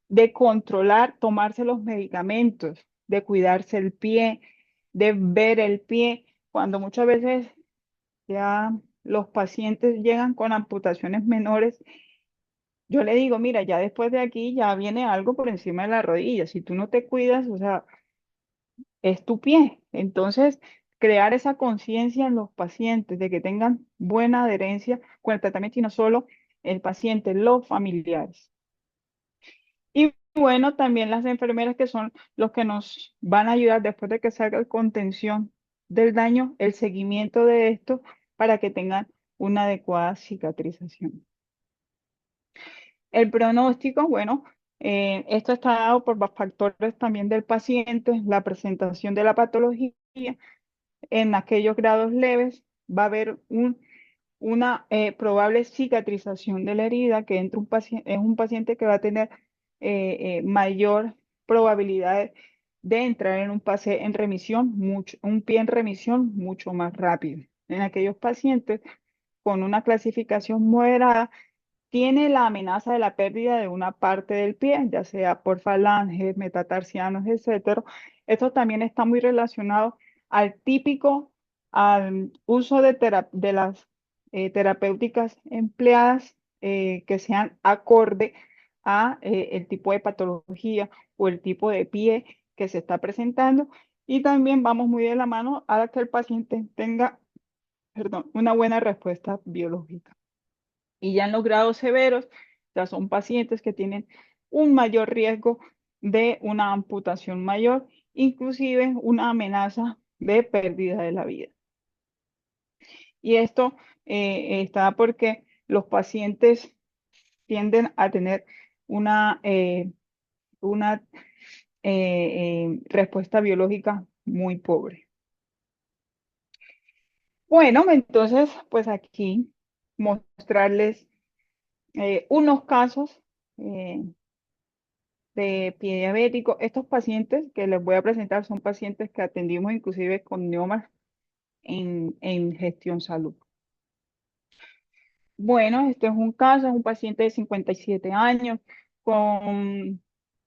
de controlar, tomarse los medicamentos, de cuidarse el pie, de ver el pie, cuando muchas veces ya los pacientes llegan con amputaciones menores. Yo le digo, mira, ya después de aquí ya viene algo por encima de la rodilla. Si tú no te cuidas, o sea, es tu pie. Entonces, crear esa conciencia en los pacientes de que tengan buena adherencia con el tratamiento y no solo el paciente, los familiares. Y bueno, también las enfermeras que son los que nos van a ayudar después de que salga el contención del daño, el seguimiento de esto para que tengan una adecuada cicatrización. El pronóstico, bueno, esto está dado por factores también del paciente, la presentación de la patología. En aquellos grados leves va a haber una probable cicatrización de la herida, que entre un paciente, es un paciente que va a tener mayor probabilidad de entrar en un pase en remisión, un pie en remisión mucho más rápido. En aquellos pacientes con una clasificación moderada, tiene la amenaza de la pérdida de una parte del pie, ya sea por falanges, metatarsianos, etcétera. Esto también está muy relacionado al típico, al uso de las terapéuticas empleadas, que sean acorde a el tipo de patología o el tipo de pie que se está presentando. Y también vamos muy de la mano a que el paciente tenga, perdón, una buena respuesta biológica. Y ya en los grados severos, ya son pacientes que tienen un mayor riesgo de una amputación mayor, inclusive una amenaza de pérdida de la vida. Y esto está porque los pacientes tienden a tener una respuesta biológica muy pobre. Bueno, entonces, pues aquí mostrarles unos casos eh, de pie diabético. Estos pacientes que les voy a presentar son pacientes que atendimos inclusive con Neomas en gestión salud. Bueno, este es un caso, es un paciente de 57 años con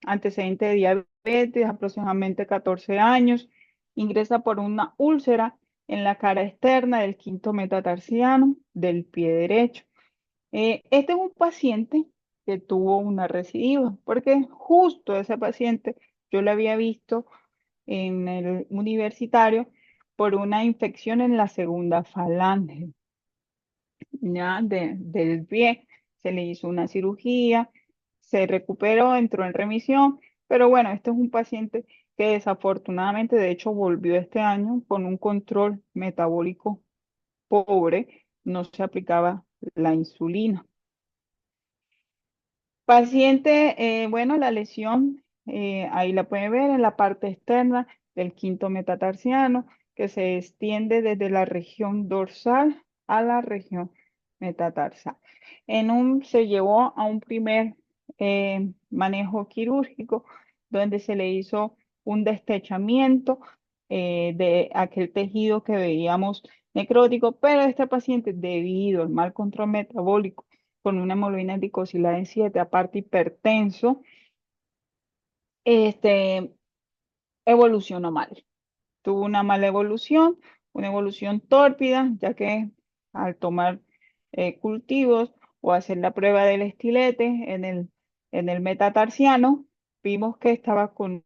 antecedente de diabetes, aproximadamente 14 años. Ingresa por una úlcera en la cara externa del quinto metatarsiano del pie derecho. Este es un paciente que tuvo una recidiva, porque justo ese paciente yo lo había visto en el universitario por una infección en la segunda falange, ya del pie. Se le hizo una cirugía, se recuperó, entró en remisión, pero bueno, este es un paciente que desafortunadamente, de hecho, volvió este año con un control metabólico pobre, no se aplicaba la insulina. Paciente, bueno, la lesión, ahí la pueden ver en la parte externa del quinto metatarsiano, que se extiende desde la región dorsal a la región metatarsal. Se llevó a un primer manejo quirúrgico, donde se le hizo un destechamiento de aquel tejido que veíamos necrótico, pero este paciente, debido al mal control metabólico, con una hemoglobina glicosilada en 7, aparte hipertenso, este, evolucionó mal. Tuvo una mala evolución, una evolución tórpida, ya que al tomar cultivos o hacer la prueba del estilete en el metatarsiano, vimos que estaba con...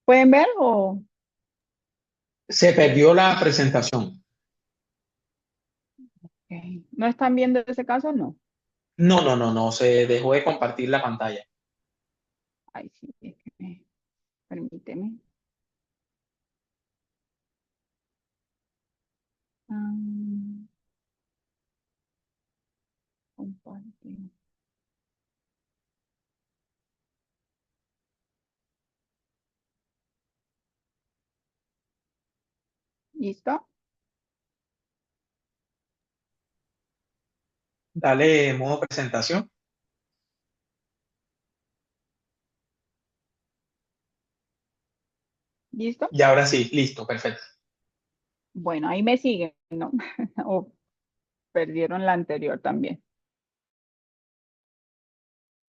¿Pueden ver o Se perdió la presentación. no están viendo ese caso? No. No, no, no, no, se dejó de compartir la pantalla. Ay, sí, es que permíteme. Ah, compartir. ¿Listo? Dale modo presentación. ¿Listo? Y ahora sí, listo, perfecto. Bueno, ahí me siguen, ¿no? O perdieron la anterior también.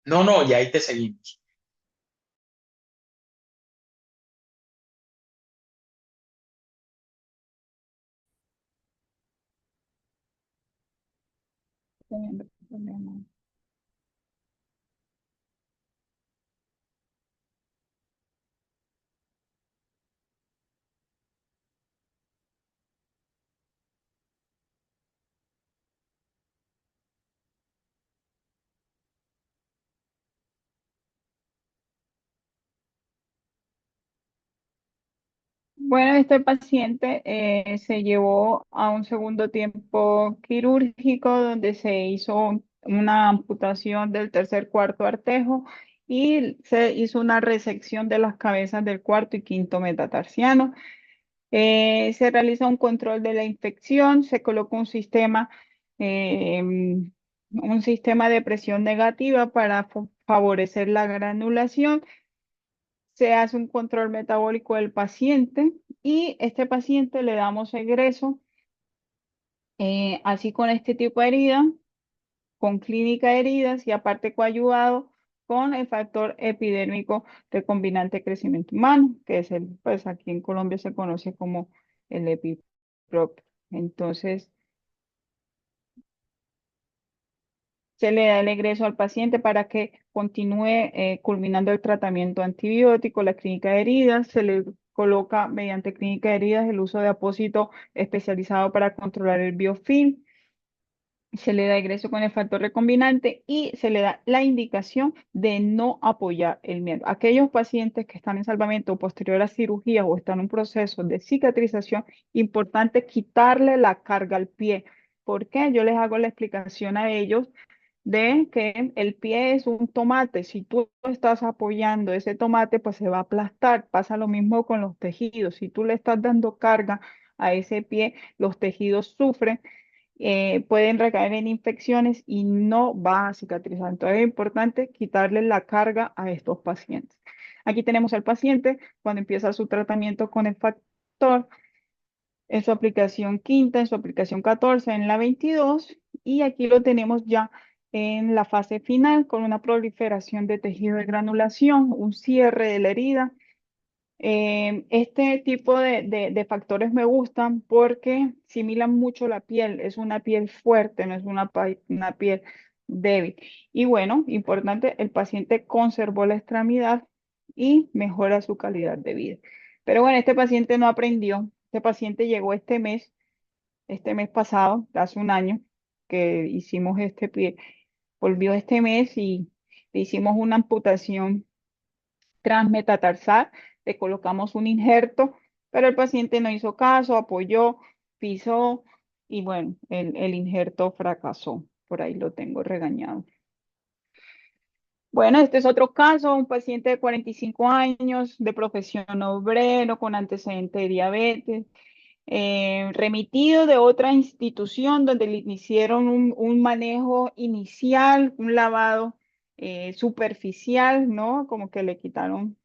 No, no, ya ahí te seguimos. Teniendo problemas. Bueno, este paciente se llevó a un segundo tiempo quirúrgico donde se hizo una amputación del tercer cuarto artejo y se hizo una resección de las cabezas del cuarto y quinto metatarsiano. Se realiza un control de la infección, se coloca eh, un sistema de presión negativa para favorecer la granulación. Se hace un control metabólico del paciente y este paciente le damos egreso, así con este tipo de herida, con clínica de heridas y aparte coayuvado con el factor epidérmico recombinante de crecimiento humano, que es el, pues aquí en Colombia se conoce como el EpiProp. Entonces, se le da el egreso al paciente para que continúe culminando el tratamiento antibiótico, la clínica de heridas, se le coloca mediante clínica de heridas el uso de apósito especializado para controlar el biofilm, se le da egreso con el factor recombinante y se le da la indicación de no apoyar el miembro. Aquellos pacientes que están en salvamento posterior a cirugía o están en un proceso de cicatrización, importante quitarle la carga al pie. ¿Por qué? Yo les hago la explicación a ellos de que el pie es un tomate. Si tú estás apoyando ese tomate, pues se va a aplastar. Pasa lo mismo con los tejidos. Si tú le estás dando carga a ese pie, los tejidos sufren, pueden recaer en infecciones y no va a cicatrizar. Entonces es importante quitarle la carga a estos pacientes. Aquí tenemos al paciente cuando empieza su tratamiento con el factor en su aplicación quinta, en su aplicación 14, en la 22, y aquí lo tenemos ya en la fase final con una proliferación de tejido de granulación, un cierre de la herida. Este tipo de factores me gustan porque similan mucho la piel, es una piel fuerte, no es una piel débil. Y bueno, importante, el paciente conservó la extremidad y mejora su calidad de vida. Pero bueno, este paciente no aprendió, este paciente llegó este mes pasado, hace un año que hicimos este pie, volvió este mes y le hicimos una amputación transmetatarsal, le colocamos un injerto, pero el paciente no hizo caso, apoyó, pisó y bueno, el injerto fracasó. Por ahí lo tengo regañado. Bueno, este es otro caso, un paciente de 45 años, de profesión obrero, con antecedente de diabetes, remitido de otra institución donde le hicieron un manejo inicial, un lavado superficial, ¿no? Como que le quitaron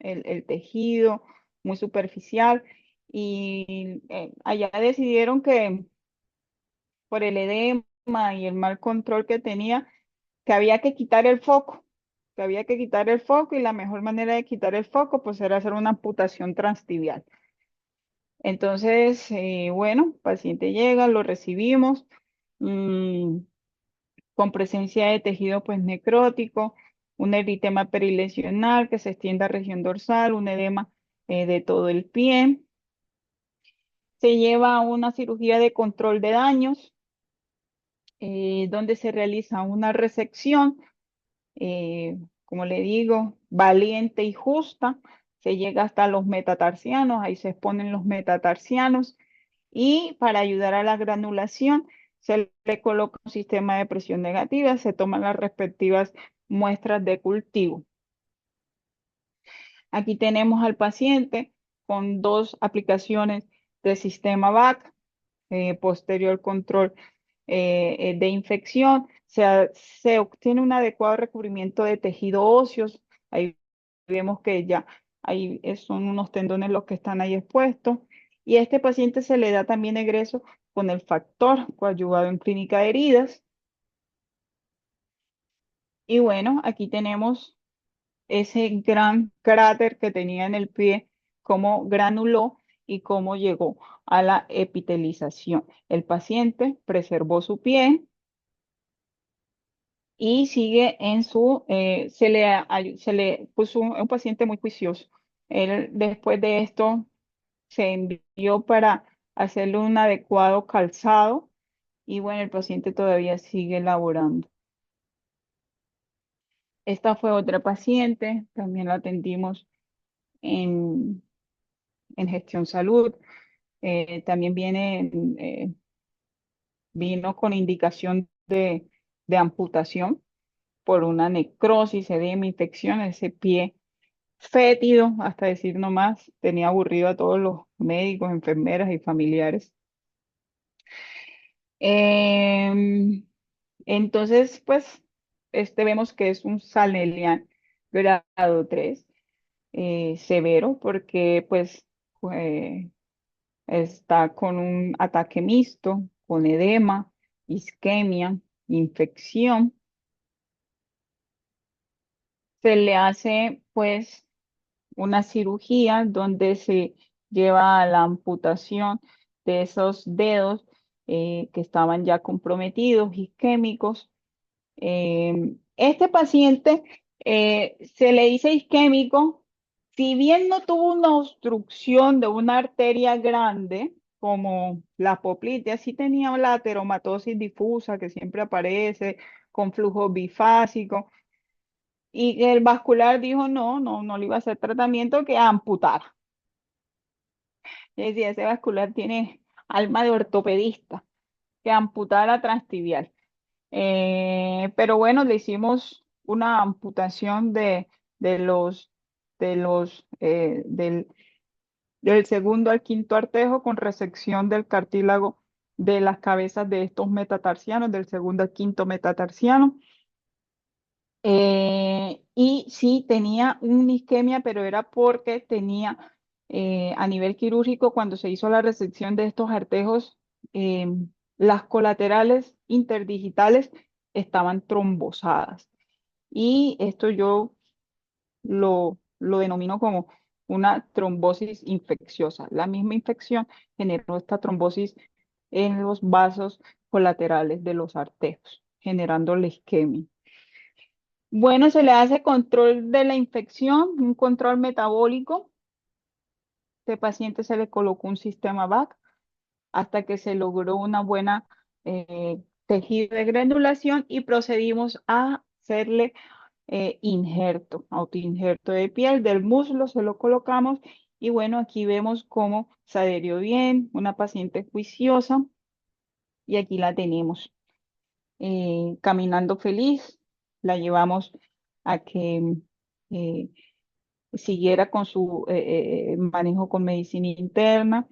el tejido muy superficial y allá decidieron que por el edema y el mal control que tenía, que había que quitar el foco, que había que quitar el foco y la mejor manera de quitar el foco pues era hacer una amputación transtibial. Entonces, bueno, paciente llega, lo recibimos mm, con presencia de tejido pues necrótico, un eritema perilesional que se extiende a región dorsal, un edema de todo el pie. Se lleva a una cirugía de control de daños, donde se realiza una resección, como le digo, valiente y justa. Se llega hasta los metatarsianos, ahí se exponen los metatarsianos y para ayudar a la granulación se le coloca un sistema de presión negativa, se toman las respectivas muestras de cultivo. Aquí tenemos al paciente con dos aplicaciones de sistema VAC, posterior control de infección, se obtiene un adecuado recubrimiento de tejido óseos. Ahí vemos que ya ahí son unos tendones los que están ahí expuestos. Y a este paciente se le da también egreso con el factor coadyuvado en clínica de heridas. Y bueno, aquí tenemos ese gran cráter que tenía en el pie, cómo granuló y cómo llegó a la epitelización. El paciente preservó su pie y sigue en su, se le puso un paciente muy juicioso. Él después de esto se envió para hacerle un adecuado calzado y bueno, el paciente todavía sigue laborando. Esta fue otra paciente, también la atendimos en, en gestión salud. También vino con indicación de amputación por una necrosis, edema, infección, ese pie fétido, hasta decir no más, tenía aburrido a todos los médicos, enfermeras y familiares. Em, entonces, pues, vemos que es un Salnelian grado 3 severo, porque pues eh, está con un ataque mixto, con edema, isquemia, infección. Se le hace pues una cirugía donde se lleva a la amputación de esos dedos que estaban ya comprometidos, isquémicos. Este paciente se le dice isquémico, si bien no tuvo una obstrucción de una arteria grande, como la poplitea, sí tenía la ateromatosis difusa que siempre aparece con flujo bifásico, y el vascular dijo no le iba a hacer tratamiento, que amputar. Y decía, ese vascular tiene alma de ortopedista, que amputara transtibial. Pero bueno, le hicimos una amputación de los, del segundo al quinto artejo con resección del cartílago de las cabezas de estos metatarsianos, del segundo al quinto metatarsiano. Y sí, tenía una isquemia, pero era porque tenía a nivel quirúrgico, cuando se hizo la resección de estos artejos, eh, las colaterales interdigitales estaban trombosadas. Y esto yo lo denomino como una trombosis infecciosa. La misma infección generó esta trombosis en los vasos colaterales de los artejos, generando la isquemia. Bueno, se le hace control de la infección, un control metabólico. Este paciente se le colocó un sistema VAC hasta que se logró una buena tejido de granulación y procedimos a hacerle autoinjerto de piel del muslo, se lo colocamos y bueno, aquí vemos cómo se adherió bien, una paciente juiciosa y aquí la tenemos caminando feliz, la llevamos a que eh, siguiera con su manejo con medicina interna,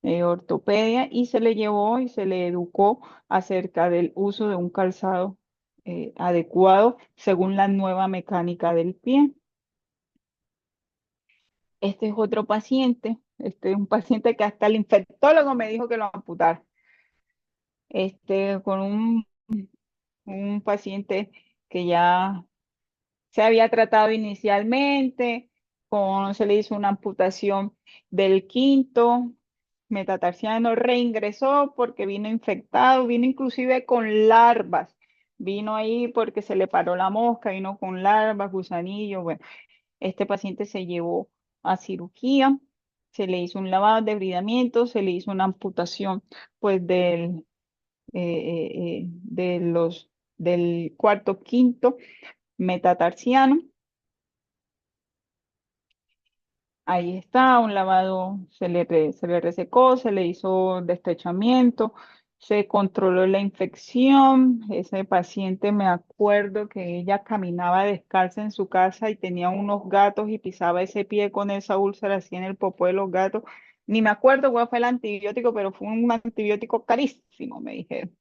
ortopedia, y se le llevó y se le educó acerca del uso de un calzado adecuado según la nueva mecánica del pie. Este es otro paciente, este es un paciente que hasta el infectólogo me dijo que lo amputara. Con un paciente que ya se había tratado inicialmente, se le hizo una amputación del quinto metatarsiano, reingresó porque vino infectado, vino inclusive con larvas, vino ahí porque se le paró la mosca, vino con larvas, gusanillos. Bueno, este paciente se llevó a cirugía, se le hizo un lavado de bridamiento, se le hizo una amputación pues del cuarto, quinto metatarsiano. Ahí está, un lavado, se le resecó, se le hizo destrechamiento, se controló la infección. Ese paciente, me acuerdo que ella caminaba descalza en su casa y tenía unos gatos y pisaba ese pie con esa úlcera así en el popó de los gatos. Ni me acuerdo cuál fue el antibiótico, pero fue un antibiótico carísimo, me dijeron.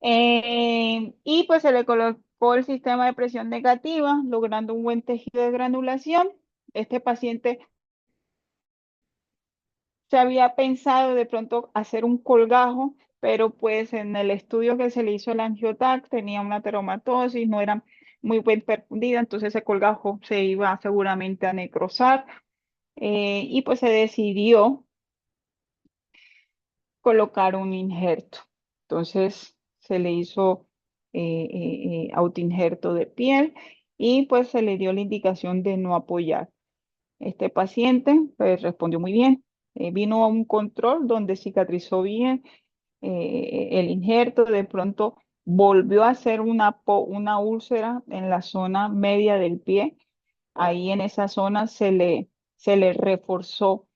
Y pues se le colocó el sistema de presión negativa, logrando un buen tejido de granulación. Este paciente se había pensado de pronto hacer un colgajo, pero pues en el estudio que se le hizo el angiotac tenía una teromatosis, no era muy bien perfundida, entonces ese colgajo se iba seguramente a necrosar, y pues se decidió colocar un injerto. Entonces se le hizo autoinjerto de piel y pues se le dio la indicación de no apoyar. Este paciente pues, respondió muy bien. Vino a un control donde cicatrizó bien el injerto, de pronto volvió a hacer una úlcera en la zona media del pie. Ahí en esa zona se le reforzó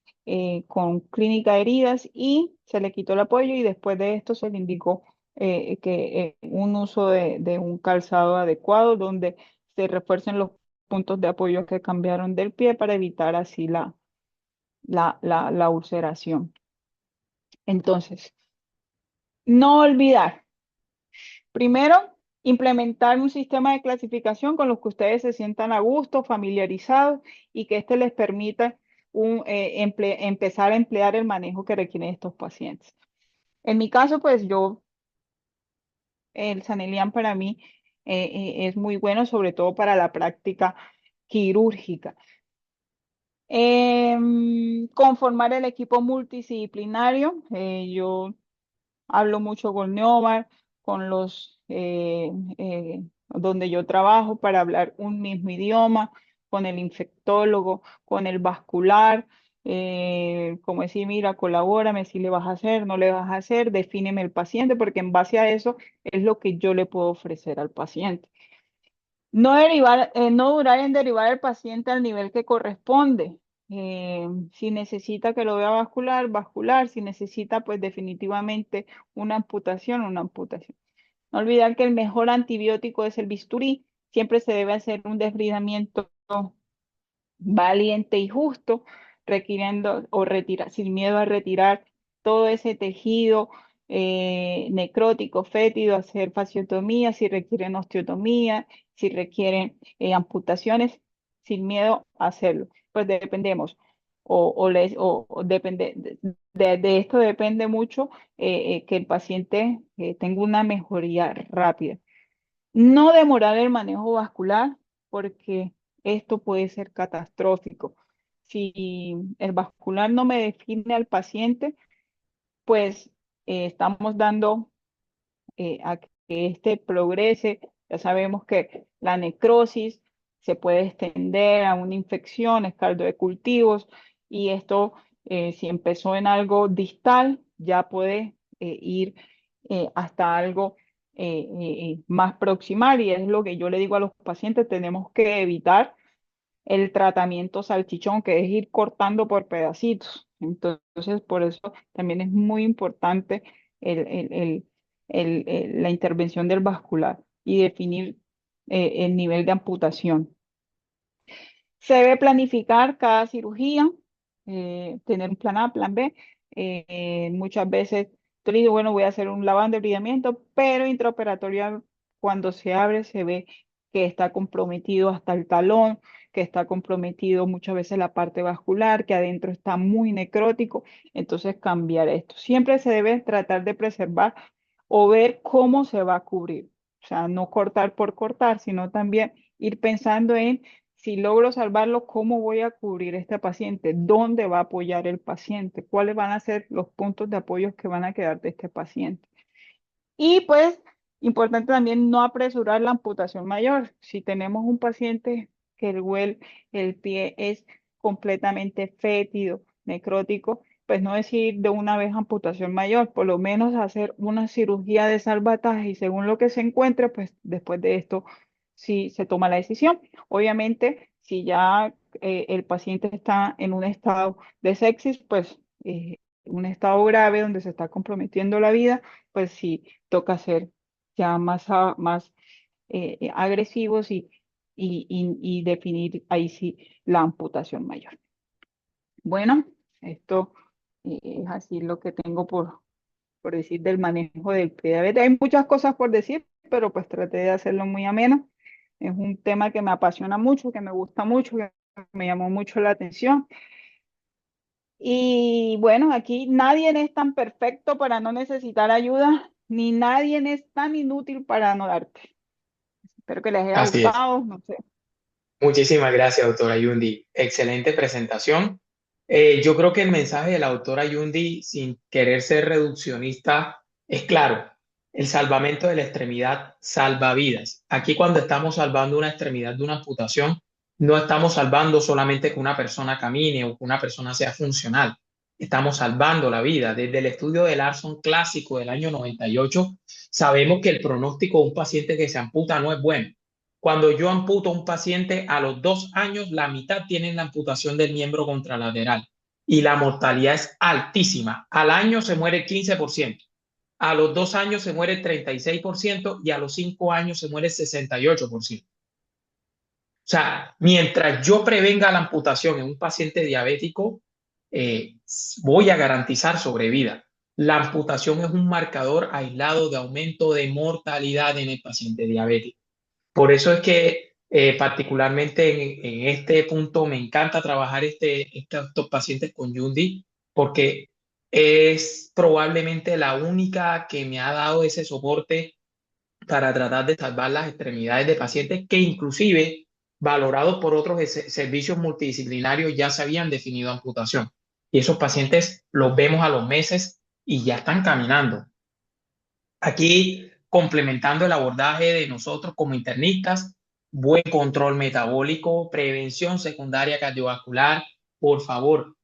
con clínica de heridas y se le quitó el apoyo, y después de esto se le indicó un uso de un calzado adecuado donde se refuercen los puntos de apoyo que cambiaron del pie para evitar así la ulceración. Entonces, no olvidar. Primero, implementar un sistema de clasificación con los que ustedes se sientan a gusto, familiarizados, y que éste les permita empezar a emplear el manejo que requieren estos pacientes. En mi caso, pues el Sanelian para mí es muy bueno, sobre todo para la práctica quirúrgica. Conformar el equipo multidisciplinario. Yo hablo mucho con Neomar, con los donde yo trabajo para hablar un mismo idioma, con el infectólogo, con el vascular, como decir, mira, colabórame si le vas a hacer, no le vas a hacer, defíneme el paciente, porque en base a eso es lo que yo le puedo ofrecer al paciente. No durar en derivar al paciente al nivel que corresponde. Si necesita que lo vea vascular, vascular. Si necesita, pues definitivamente una amputación, una amputación. No olvidar que el mejor antibiótico es el bisturí. Siempre se debe hacer un desbridamiento valiente y justo, requiriendo o retirar, sin miedo a retirar todo ese tejido necrótico, fétido, hacer fasciotomía, si requieren osteotomía, si requieren amputaciones, sin miedo a hacerlo. Pues dependemos, o depende, de esto depende mucho que el paciente tenga una mejoría rápida. No demorar el manejo vascular porque esto puede ser catastrófico. Si el vascular no me define al paciente, pues estamos dando a que este progrese. Ya sabemos que la necrosis se puede extender a una infección, es caldo de cultivos, y esto, si empezó en algo distal, ya puede ir hasta algo más proximal, y es lo que yo le digo a los pacientes: tenemos que evitar el tratamiento salchichón, que es ir cortando por pedacitos. Entonces, por eso también es muy importante el, el- la intervención del vascular y definir. el nivel de amputación. Se debe planificar cada cirugía, tener un plan A, plan B. Muchas veces tú le dices, bueno, voy a hacer un lavado de bridamiento, pero intraoperatorio cuando se abre se ve que está comprometido hasta el talón, que está comprometido muchas veces la parte vascular, que adentro está muy necrótico, entonces cambiar esto. Siempre se debe tratar de preservar o ver cómo se va a cubrir. O sea, no cortar por cortar, sino también ir pensando en si logro salvarlo, ¿cómo voy a cubrir a este paciente? ¿Dónde va a apoyar el paciente? ¿Cuáles van a ser los puntos de apoyo que van a quedar de este paciente? Y pues, importante también no apresurar la amputación mayor. Si tenemos un paciente que el pie es completamente fétido, necrótico, pues no decir de una vez amputación mayor, por lo menos hacer una cirugía de salvataje y según lo que se encuentre, pues después de esto sí se toma la decisión. Obviamente, si ya el paciente está en un estado de sepsis, pues un estado grave donde se está comprometiendo la vida, pues sí toca ser ya más agresivos y definir ahí sí la amputación mayor. Bueno, esto es así lo que tengo por decir del manejo del prediabetes. Hay muchas cosas por decir, pero pues traté de hacerlo muy ameno. Es un tema que me apasiona mucho, que me gusta mucho, que me llamó mucho la atención. Y bueno, aquí nadie es tan perfecto para no necesitar ayuda, ni nadie es tan inútil para no darte. Espero que les haya Así es. gustado, no sé. Muchísimas gracias, doctora Yundi. Excelente presentación. Yo creo que el mensaje de la doctora Yundi, sin querer ser reduccionista, es claro. El salvamento de la extremidad salva vidas. Aquí cuando estamos salvando una extremidad de una amputación, no estamos salvando solamente que una persona camine o que una persona sea funcional. Estamos salvando la vida. Desde el estudio de Larson clásico del año 98, sabemos que el pronóstico de un paciente que se amputa no es bueno. Cuando yo amputo a un paciente, a los 2 años, la mitad tienen la amputación del miembro contralateral y la mortalidad es altísima. Al año se muere el 15%, a los 2 años se muere el 36% y a los 5 años se muere el 68%. O sea, mientras yo prevenga la amputación en un paciente diabético, eh, voy a garantizar sobrevida. La amputación es un marcador aislado de aumento de mortalidad en el paciente diabético. Por eso es que particularmente en este punto me encanta trabajar estos pacientes con Yundi porque es probablemente la única que me ha dado ese soporte para tratar de salvar las extremidades de pacientes que inclusive valorados por otros servicios multidisciplinarios ya se habían definido amputación. Y esos pacientes los vemos a los meses y ya están caminando. Aquí, complementando el abordaje de nosotros como internistas, buen control metabólico, prevención secundaria cardiovascular, por favor.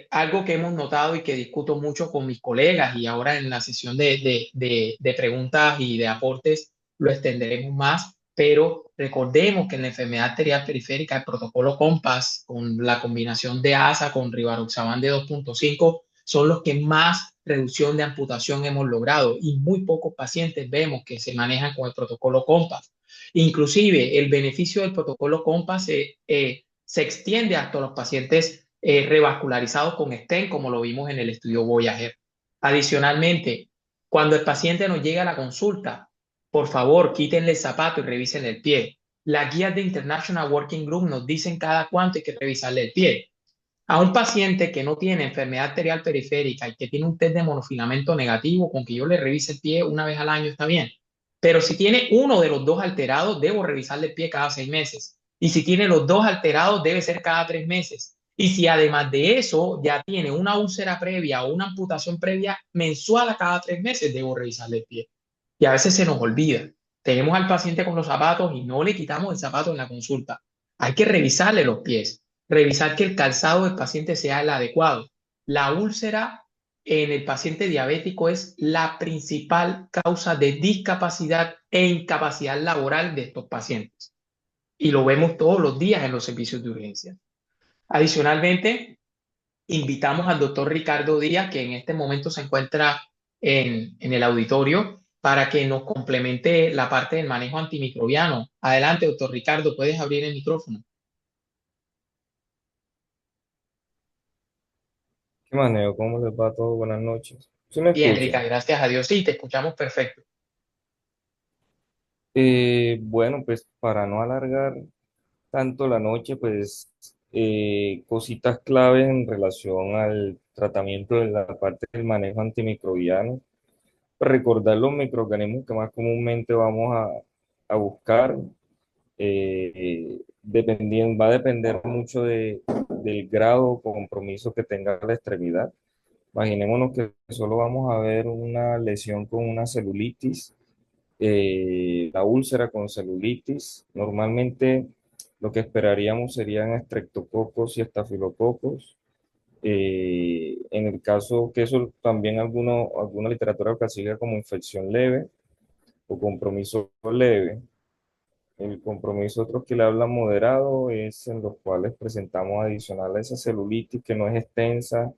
Algo que hemos notado y que discuto mucho con mis colegas y ahora en la sesión de preguntas y de aportes lo extenderemos más, pero recordemos que en la enfermedad arterial periférica el protocolo COMPASS con la combinación de ASA con rivaroxaban de 2.5 son los que más reducción de amputación hemos logrado y muy pocos pacientes vemos que se manejan con el protocolo COMPASS. Inclusive el beneficio del protocolo COMPASS se extiende hasta los pacientes revascularizados con stent, como lo vimos en el estudio Voyager. Adicionalmente, cuando el paciente nos llega a la consulta, por favor, quítenle el zapato y revisen el pie. Las guías de International Working Group nos dicen cada cuánto hay que revisarle el pie. A un paciente que no tiene enfermedad arterial periférica y que tiene un test de monofilamento negativo, con que yo le revise el pie una vez al año está bien. Pero si tiene uno de los dos alterados, debo revisarle el pie cada 6 meses. Y si tiene los dos alterados, debe ser cada 3 meses. Y si además de eso ya tiene una úlcera previa o una amputación previa mensual a cada 3 meses, debo revisarle el pie. Y a veces se nos olvida. Tenemos al paciente con los zapatos y no le quitamos el zapato en la consulta. Hay que revisarle los pies, revisar que el calzado del paciente sea el adecuado. La úlcera en el paciente diabético es la principal causa de discapacidad e incapacidad laboral de estos pacientes. Y lo vemos todos los días en los servicios de urgencia. Adicionalmente, invitamos al doctor Ricardo Díaz, que en este momento se encuentra en el auditorio. para que nos complemente la parte del manejo antimicrobiano. Adelante, doctor Ricardo, puedes abrir el micrófono. ¿Qué maneo? ¿Cómo les va a todos? Buenas noches. ¿Sí me Bien, Rica, escuchan? gracias a Dios. Sí, te escuchamos perfecto. Bueno, pues para no alargar tanto la noche, pues cositas claves en relación al tratamiento de la parte del manejo antimicrobiano. Recordar los microorganismos que más comúnmente vamos a buscar. Va a depender mucho del grado o compromiso que tenga la extremidad. Imaginémonos que solo vamos a ver una lesión con una celulitis, la úlcera con celulitis. Normalmente lo que esperaríamos serían estreptococos y estafilococos. En el caso que eso también alguna literatura lo clasifica como infección leve o compromiso leve. El compromiso otro que le habla moderado es en los cuales presentamos adicional a esa celulitis que no es extensa,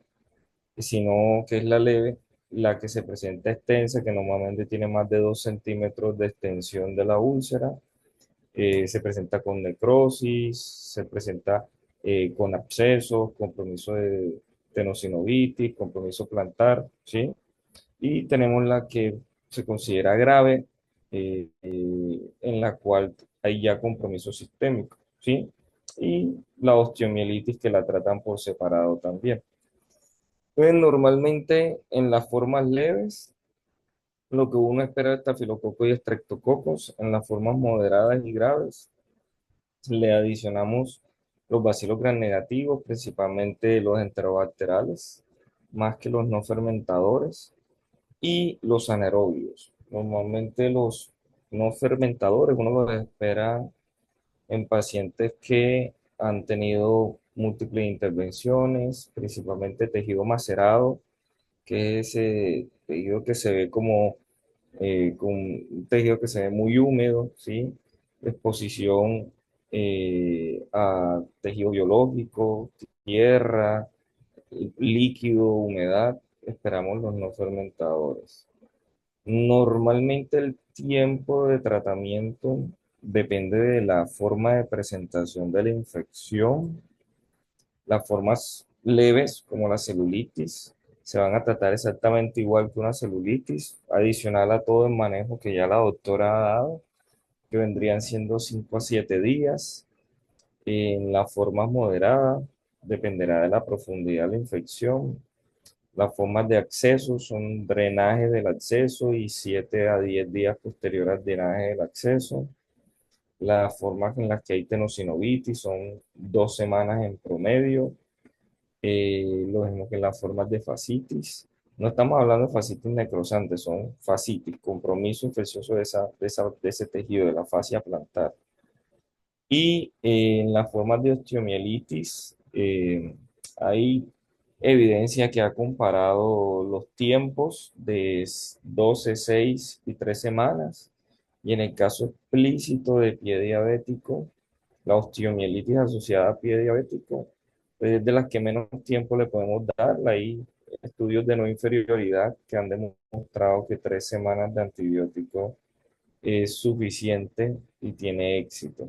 sino que es la leve, la que se presenta extensa, que normalmente tiene más de 2 centímetros de extensión de la úlcera, se presenta con necrosis, se presenta con abscesos, compromiso de tenosinovitis, compromiso plantar, ¿sí? Y tenemos la que se considera grave, en la cual hay ya compromiso sistémico, ¿sí? Y la osteomielitis que la tratan por separado también. Pues normalmente en las formas leves, lo que uno espera de estafilococo y estreptococos, en las formas moderadas y graves, le adicionamos los bacilos gram negativos, principalmente los enterobacterales, más que los no fermentadores, y los anaerobios. Normalmente los no fermentadores uno los espera en pacientes que han tenido múltiples intervenciones, principalmente tejido macerado, que es ese tejido que se ve como con un tejido que se ve muy húmedo, ¿sí? Exposición a tejido biológico, tierra, líquido, humedad. Esperamos los no fermentadores. Normalmente el tiempo de tratamiento depende de la forma de presentación de la infección. Las formas leves, como la celulitis, se van a tratar exactamente igual que una celulitis, adicional a todo el manejo que ya la doctora ha dado, que vendrían siendo 5 a 7 días. En las formas moderadas, dependerá de la profundidad de la infección. Las formas de acceso son drenaje del acceso y 7 a 10 días posterior al drenaje del acceso. Las formas en las que hay tenosinovitis son 2 semanas en promedio. Lo mismo que las formas de fascitis. No estamos hablando de fascitis necrosante, son fascitis, compromiso infeccioso de ese tejido, de la fascia plantar. Y en las formas de osteomielitis, hay evidencia que ha comparado los tiempos de 12, 6 y 3 semanas. Y en el caso explícito de pie diabético, la osteomielitis asociada a pie diabético, pues es de las que menos tiempo le podemos dar. Hay estudios de no inferioridad que han demostrado que 3 semanas de antibiótico es suficiente y tiene éxito.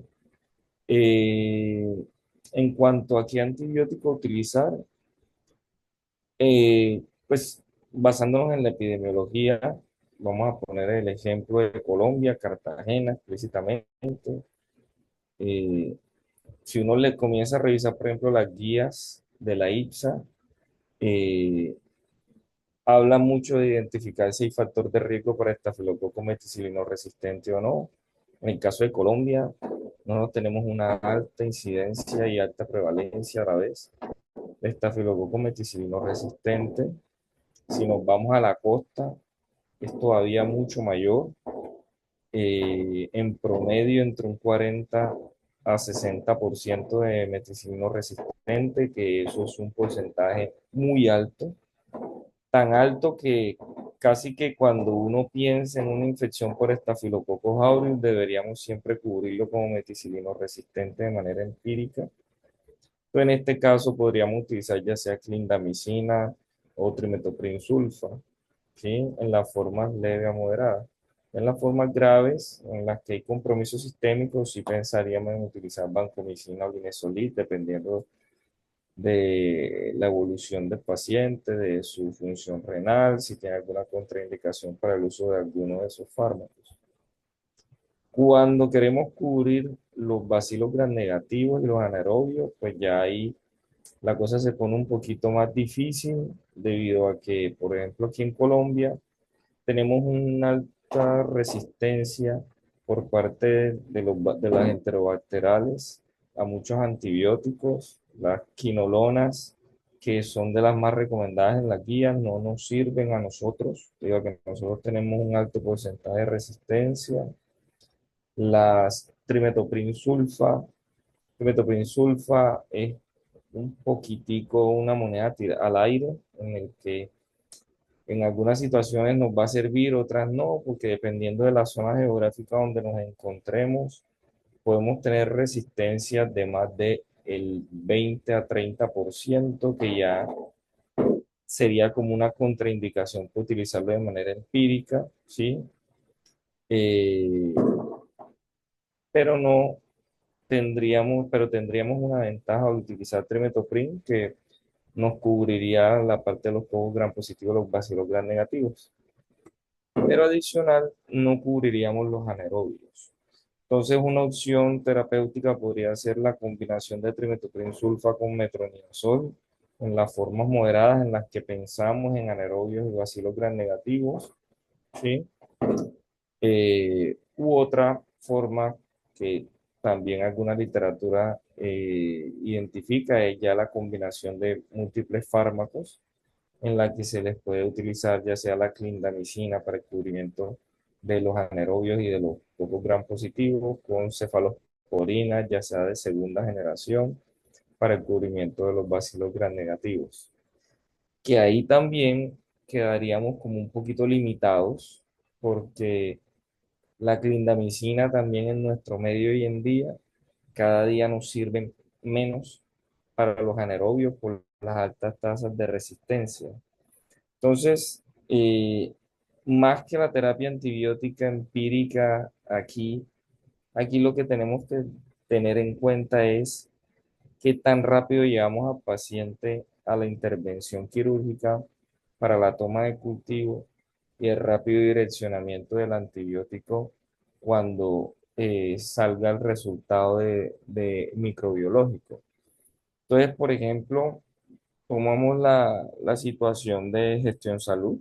Eh, en cuanto a qué antibiótico utilizar, pues basándonos en la epidemiología, vamos a poner el ejemplo de Colombia, Cartagena explícitamente. Eh, si uno le comienza a revisar, por ejemplo, las guías de la IPSA, eh, habla mucho de identificar si hay factor de riesgo para estafilococo meticilino resistente o no. En el caso de Colombia, no tenemos una alta incidencia y alta prevalencia a la vez de estafilococo meticilino resistente. Si nos vamos a la costa, es todavía mucho mayor, en promedio entre un 40 a 60% de meticilino resistente, que eso es un porcentaje muy alto, tan alto que casi que cuando uno piensa en una infección por Staphylococcus aureus, deberíamos siempre cubrirlo como meticilino resistente de manera empírica. Pero en este caso podríamos utilizar ya sea clindamicina o trimethoprim sulfa, ¿sí? En las formas leve a moderada. En las formas graves, en las que hay compromisos sistémicos, sí pensaríamos en utilizar vancomicina o linezolid, dependiendo de la evolución del paciente, de su función renal, si tiene alguna contraindicación para el uso de alguno de esos fármacos. Cuando queremos cubrir los bacilos gram negativos y los anaerobios, pues ya ahí la cosa se pone un poquito más difícil debido a que, por ejemplo, aquí en Colombia tenemos una alta resistencia por parte de las enterobacteriales a muchos antibióticos. Las quinolonas, que son de las más recomendadas en las guías, no nos sirven a nosotros, digo que nosotros tenemos un alto porcentaje de resistencia. Las trimetoprim sulfa es un poquitico una moneda al aire en el que en algunas situaciones nos va a servir, otras no, porque dependiendo de la zona geográfica donde nos encontremos, podemos tener resistencias de más de el 20 a 30%, que ya sería como una contraindicación para utilizarlo de manera empírica, ¿sí? Eh, pero no tendríamos una ventaja al utilizar trimetoprim que nos cubriría la parte de los povos gram positivos, los bacilos gram negativos. Pero adicional no cubriríamos los anaerobios. Entonces, una opción terapéutica podría ser la combinación de trimethoprim sulfa con metronidazol en las formas moderadas en las que pensamos en anaerobios y bacilos gram negativos, ¿sí? U otra forma que también alguna literatura identifica es ya la combinación de múltiples fármacos en la que se les puede utilizar ya sea la clindamicina para el cubrimiento de los anaerobios y de los pocos gram positivos, con cefalosporina ya sea de segunda generación para el cubrimiento de los bacilos gram negativos. Que ahí también quedaríamos como un poquito limitados porque la clindamicina también en nuestro medio hoy en día cada día nos sirven menos para los anaerobios por las altas tasas de resistencia. Entonces, más que la terapia antibiótica empírica, aquí lo que tenemos que tener en cuenta es qué tan rápido llevamos al paciente a la intervención quirúrgica para la toma de cultivo y el rápido direccionamiento del antibiótico cuando salga el resultado de microbiológico. Entonces, por ejemplo, tomamos la situación de gestión salud.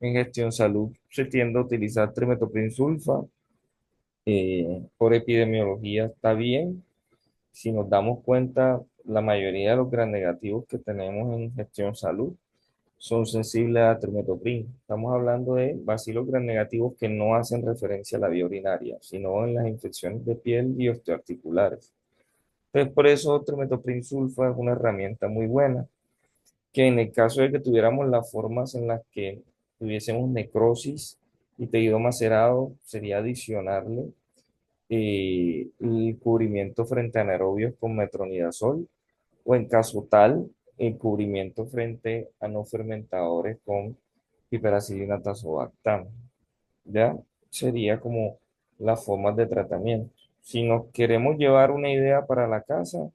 En gestión salud se tiende a utilizar trimetoprim sulfa. Por epidemiología está bien. Si nos damos cuenta, la mayoría de los gram negativos que tenemos en gestión salud son sensibles a trimetoprim. Estamos hablando de bacilos gram negativos que no hacen referencia a la vía urinaria, sino en las infecciones de piel y osteoarticulares. Entonces, por eso trimetoprim sulfa es una herramienta muy buena, que en el caso de que tuviéramos las formas en las que tuviésemos necrosis y tejido macerado, sería adicionarle el cubrimiento frente a anaerobios con metronidazol, o en caso tal, el cubrimiento frente a no fermentadores con piperacilina tazobactam. ¿Ya? Sería como las formas de tratamiento. Si nos queremos llevar una idea para la casa,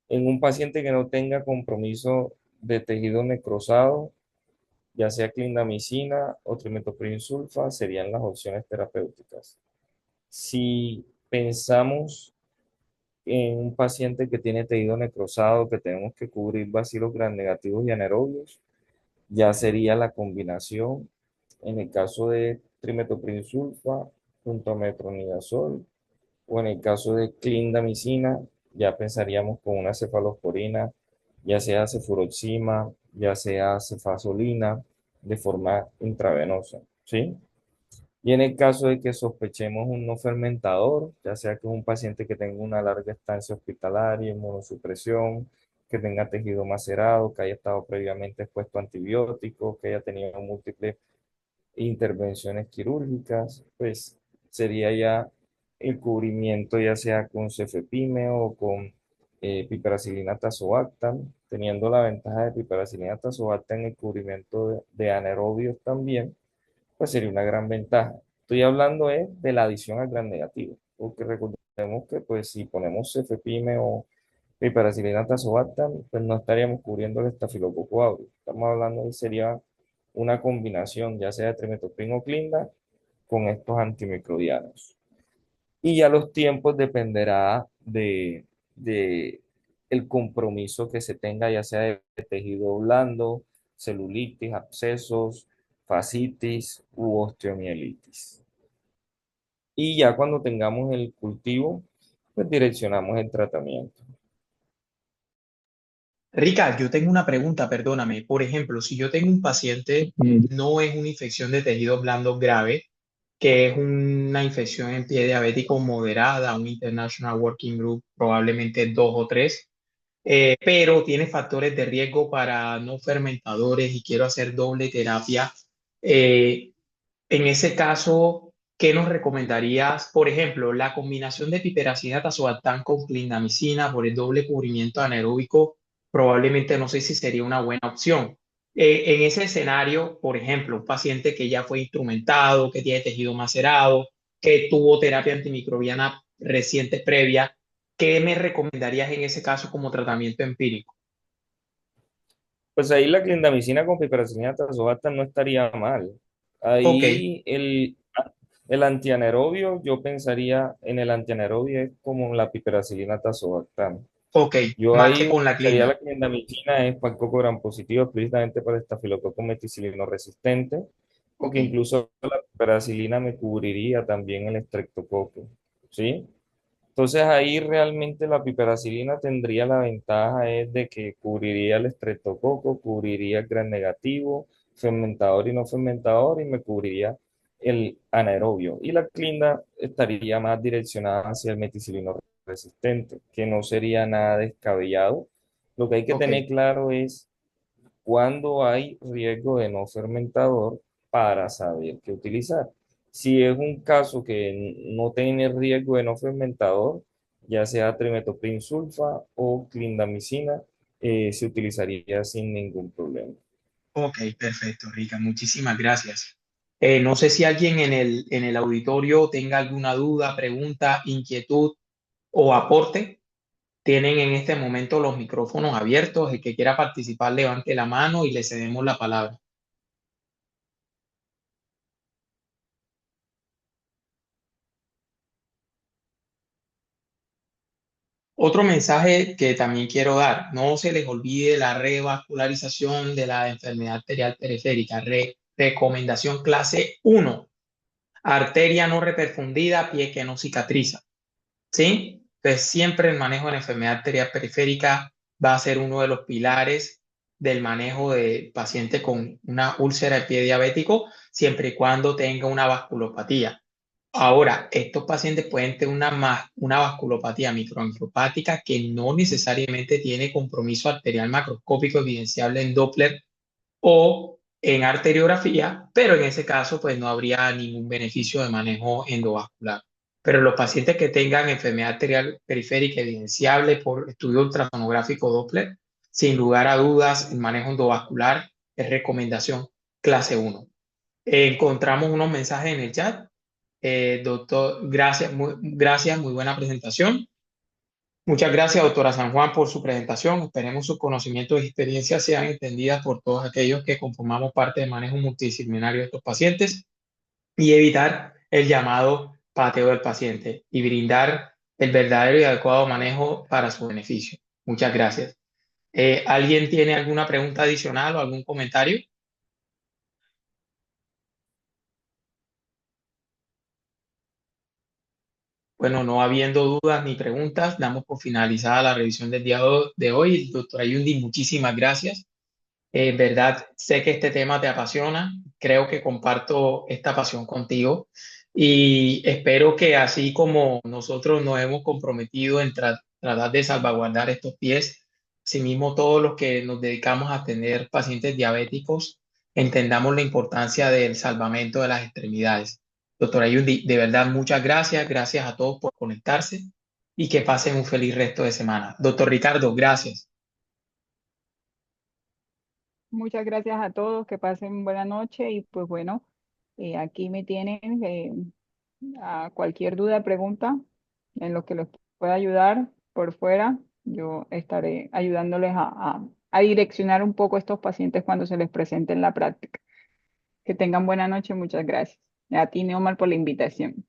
en un paciente que no tenga compromiso de tejido necrosado, ya sea clindamicina o trimethoprim sulfa, serían las opciones terapéuticas. Si pensamos en un paciente que tiene tejido necrosado, que tenemos que cubrir bacilos gram negativos y anaerobios, ya sería la combinación, en el caso de trimethoprim sulfa junto a metronidazol, o en el caso de clindamicina, ya pensaríamos con una cefalosporina, ya sea cefuroxima, ya sea cefazolina, de forma intravenosa, ¿sí? Y en el caso de que sospechemos un no fermentador, ya sea que es un paciente que tenga una larga estancia hospitalaria, inmunosupresión, que tenga tejido macerado, que haya estado previamente expuesto a antibióticos, que haya tenido múltiples intervenciones quirúrgicas, pues sería ya el cubrimiento ya sea con cefepime o con piperacilina tazobactam, teniendo la ventaja de piperacilina tazobactam en el cubrimiento de anaerobios también, pues sería una gran ventaja. Estoy hablando es de la adición al gran negativo, porque recordemos que pues si ponemos cefepime o piperacilina tazobactam, pues no estaríamos cubriendo el estafilococo aureus. Estamos hablando de sería una combinación ya sea de trimetoprim o clinda con estos antimicrobianos. Y ya los tiempos dependerá de el compromiso que se tenga, ya sea de tejido blando, celulitis, abscesos, fascitis u osteomielitis. Y ya cuando tengamos el cultivo, pues direccionamos el tratamiento. Rica, yo tengo una pregunta, perdóname. Por ejemplo, si yo tengo un paciente, no es una infección de tejidos blandos grave, que es una infección en pie diabético moderada, un International Working Group, probablemente 2 o 3, pero tiene factores de riesgo para no fermentadores y quiero hacer doble terapia. eh, en ese caso, ¿qué nos recomendarías? Por ejemplo, la combinación de piperacina tazobactam con clindamicina por el doble cubrimiento anaeróbico, probablemente no sé si sería una buena opción. En ese escenario, por ejemplo, un paciente que ya fue instrumentado, que tiene tejido macerado, que tuvo terapia antimicrobiana reciente previa, ¿qué me recomendarías en ese caso como tratamiento empírico? Pues ahí la clindamicina con piperacilina tazobactam no estaría mal. Ok, Ahí el antianaerobio, yo pensaría en el antianaerobio es como la piperacilina tazobactam. ok, Yo más que ahí con la sería clinda. la clindamicina es Pancoco gram positivo explícitamente para estafilococo meticilino resistente, Ok, porque incluso la piperacilina me cubriría también el estreptococo, ¿sí? Entonces ahí realmente la piperacilina tendría la ventaja es de que cubriría el estreptococo, cubriría el gran negativo, fermentador y no fermentador y me cubriría el anaerobio. Y la clinda estaría más direccionada hacia el meticilino resistente, que no sería nada descabellado. Lo que hay que ok. tener claro es cuando hay riesgo de no fermentador para saber qué utilizar. Si es un caso que no tiene riesgo de no fermentador, ya sea trimetoprim sulfa o clindamicina, se utilizaría sin ningún problema. Ok, perfecto, Rica. Muchísimas gracias. No sé si alguien en el auditorio tenga alguna duda, pregunta, inquietud o aporte. Tienen en este momento los micrófonos abiertos. El que quiera participar, levante la mano y le cedemos la palabra. Otro mensaje que también quiero dar, no se les olvide la revascularización de la enfermedad arterial periférica. Recomendación clase 1: arteria no reperfundida, pie que no cicatriza. ¿Sí? Entonces, siempre el manejo de la enfermedad arterial periférica va a ser uno de los pilares del manejo de paciente con una úlcera de pie diabético, siempre y cuando tenga una vasculopatía. Ahora, estos pacientes pueden tener una vasculopatía microangiopática que no necesariamente tiene compromiso arterial macroscópico evidenciable en Doppler o en arteriografía, pero en ese caso pues no habría ningún beneficio de manejo endovascular. Pero los pacientes que tengan enfermedad arterial periférica evidenciable por estudio ultrasonográfico Doppler, sin lugar a dudas, el manejo endovascular es recomendación clase 1. Encontramos unos mensajes en el chat. Doctor, gracias, muy buena presentación. Muchas gracias, doctora San Juan, por su presentación. Esperemos sus conocimientos y experiencias sean entendidas por todos aquellos que conformamos parte del manejo multidisciplinario de estos pacientes y evitar el llamado pateo del paciente y brindar el verdadero y adecuado manejo para su beneficio. Muchas gracias. ¿Alguien tiene alguna pregunta adicional o algún comentario? Bueno, no habiendo dudas ni preguntas, damos por finalizada la revisión del día de hoy. Doctora Yundi, muchísimas gracias. En verdad, sé que este tema te apasiona, creo que comparto esta pasión contigo y espero que así como nosotros nos hemos comprometido en tratar de salvaguardar estos pies, asimismo todos los que nos dedicamos a atender pacientes diabéticos, entendamos la importancia del salvamento de las extremidades. Doctora Yundi, de verdad, muchas gracias, gracias a todos por conectarse y que pasen un feliz resto de semana. Doctor Ricardo, gracias. Muchas gracias a todos, que pasen buena noche y pues bueno, Aquí me tienen a cualquier duda, pregunta, en lo que les pueda ayudar por fuera. Yo estaré ayudándoles a direccionar un poco a estos pacientes cuando se les presente en la práctica. Que tengan buena noche, muchas gracias. A ti, Neomar, por la invitación.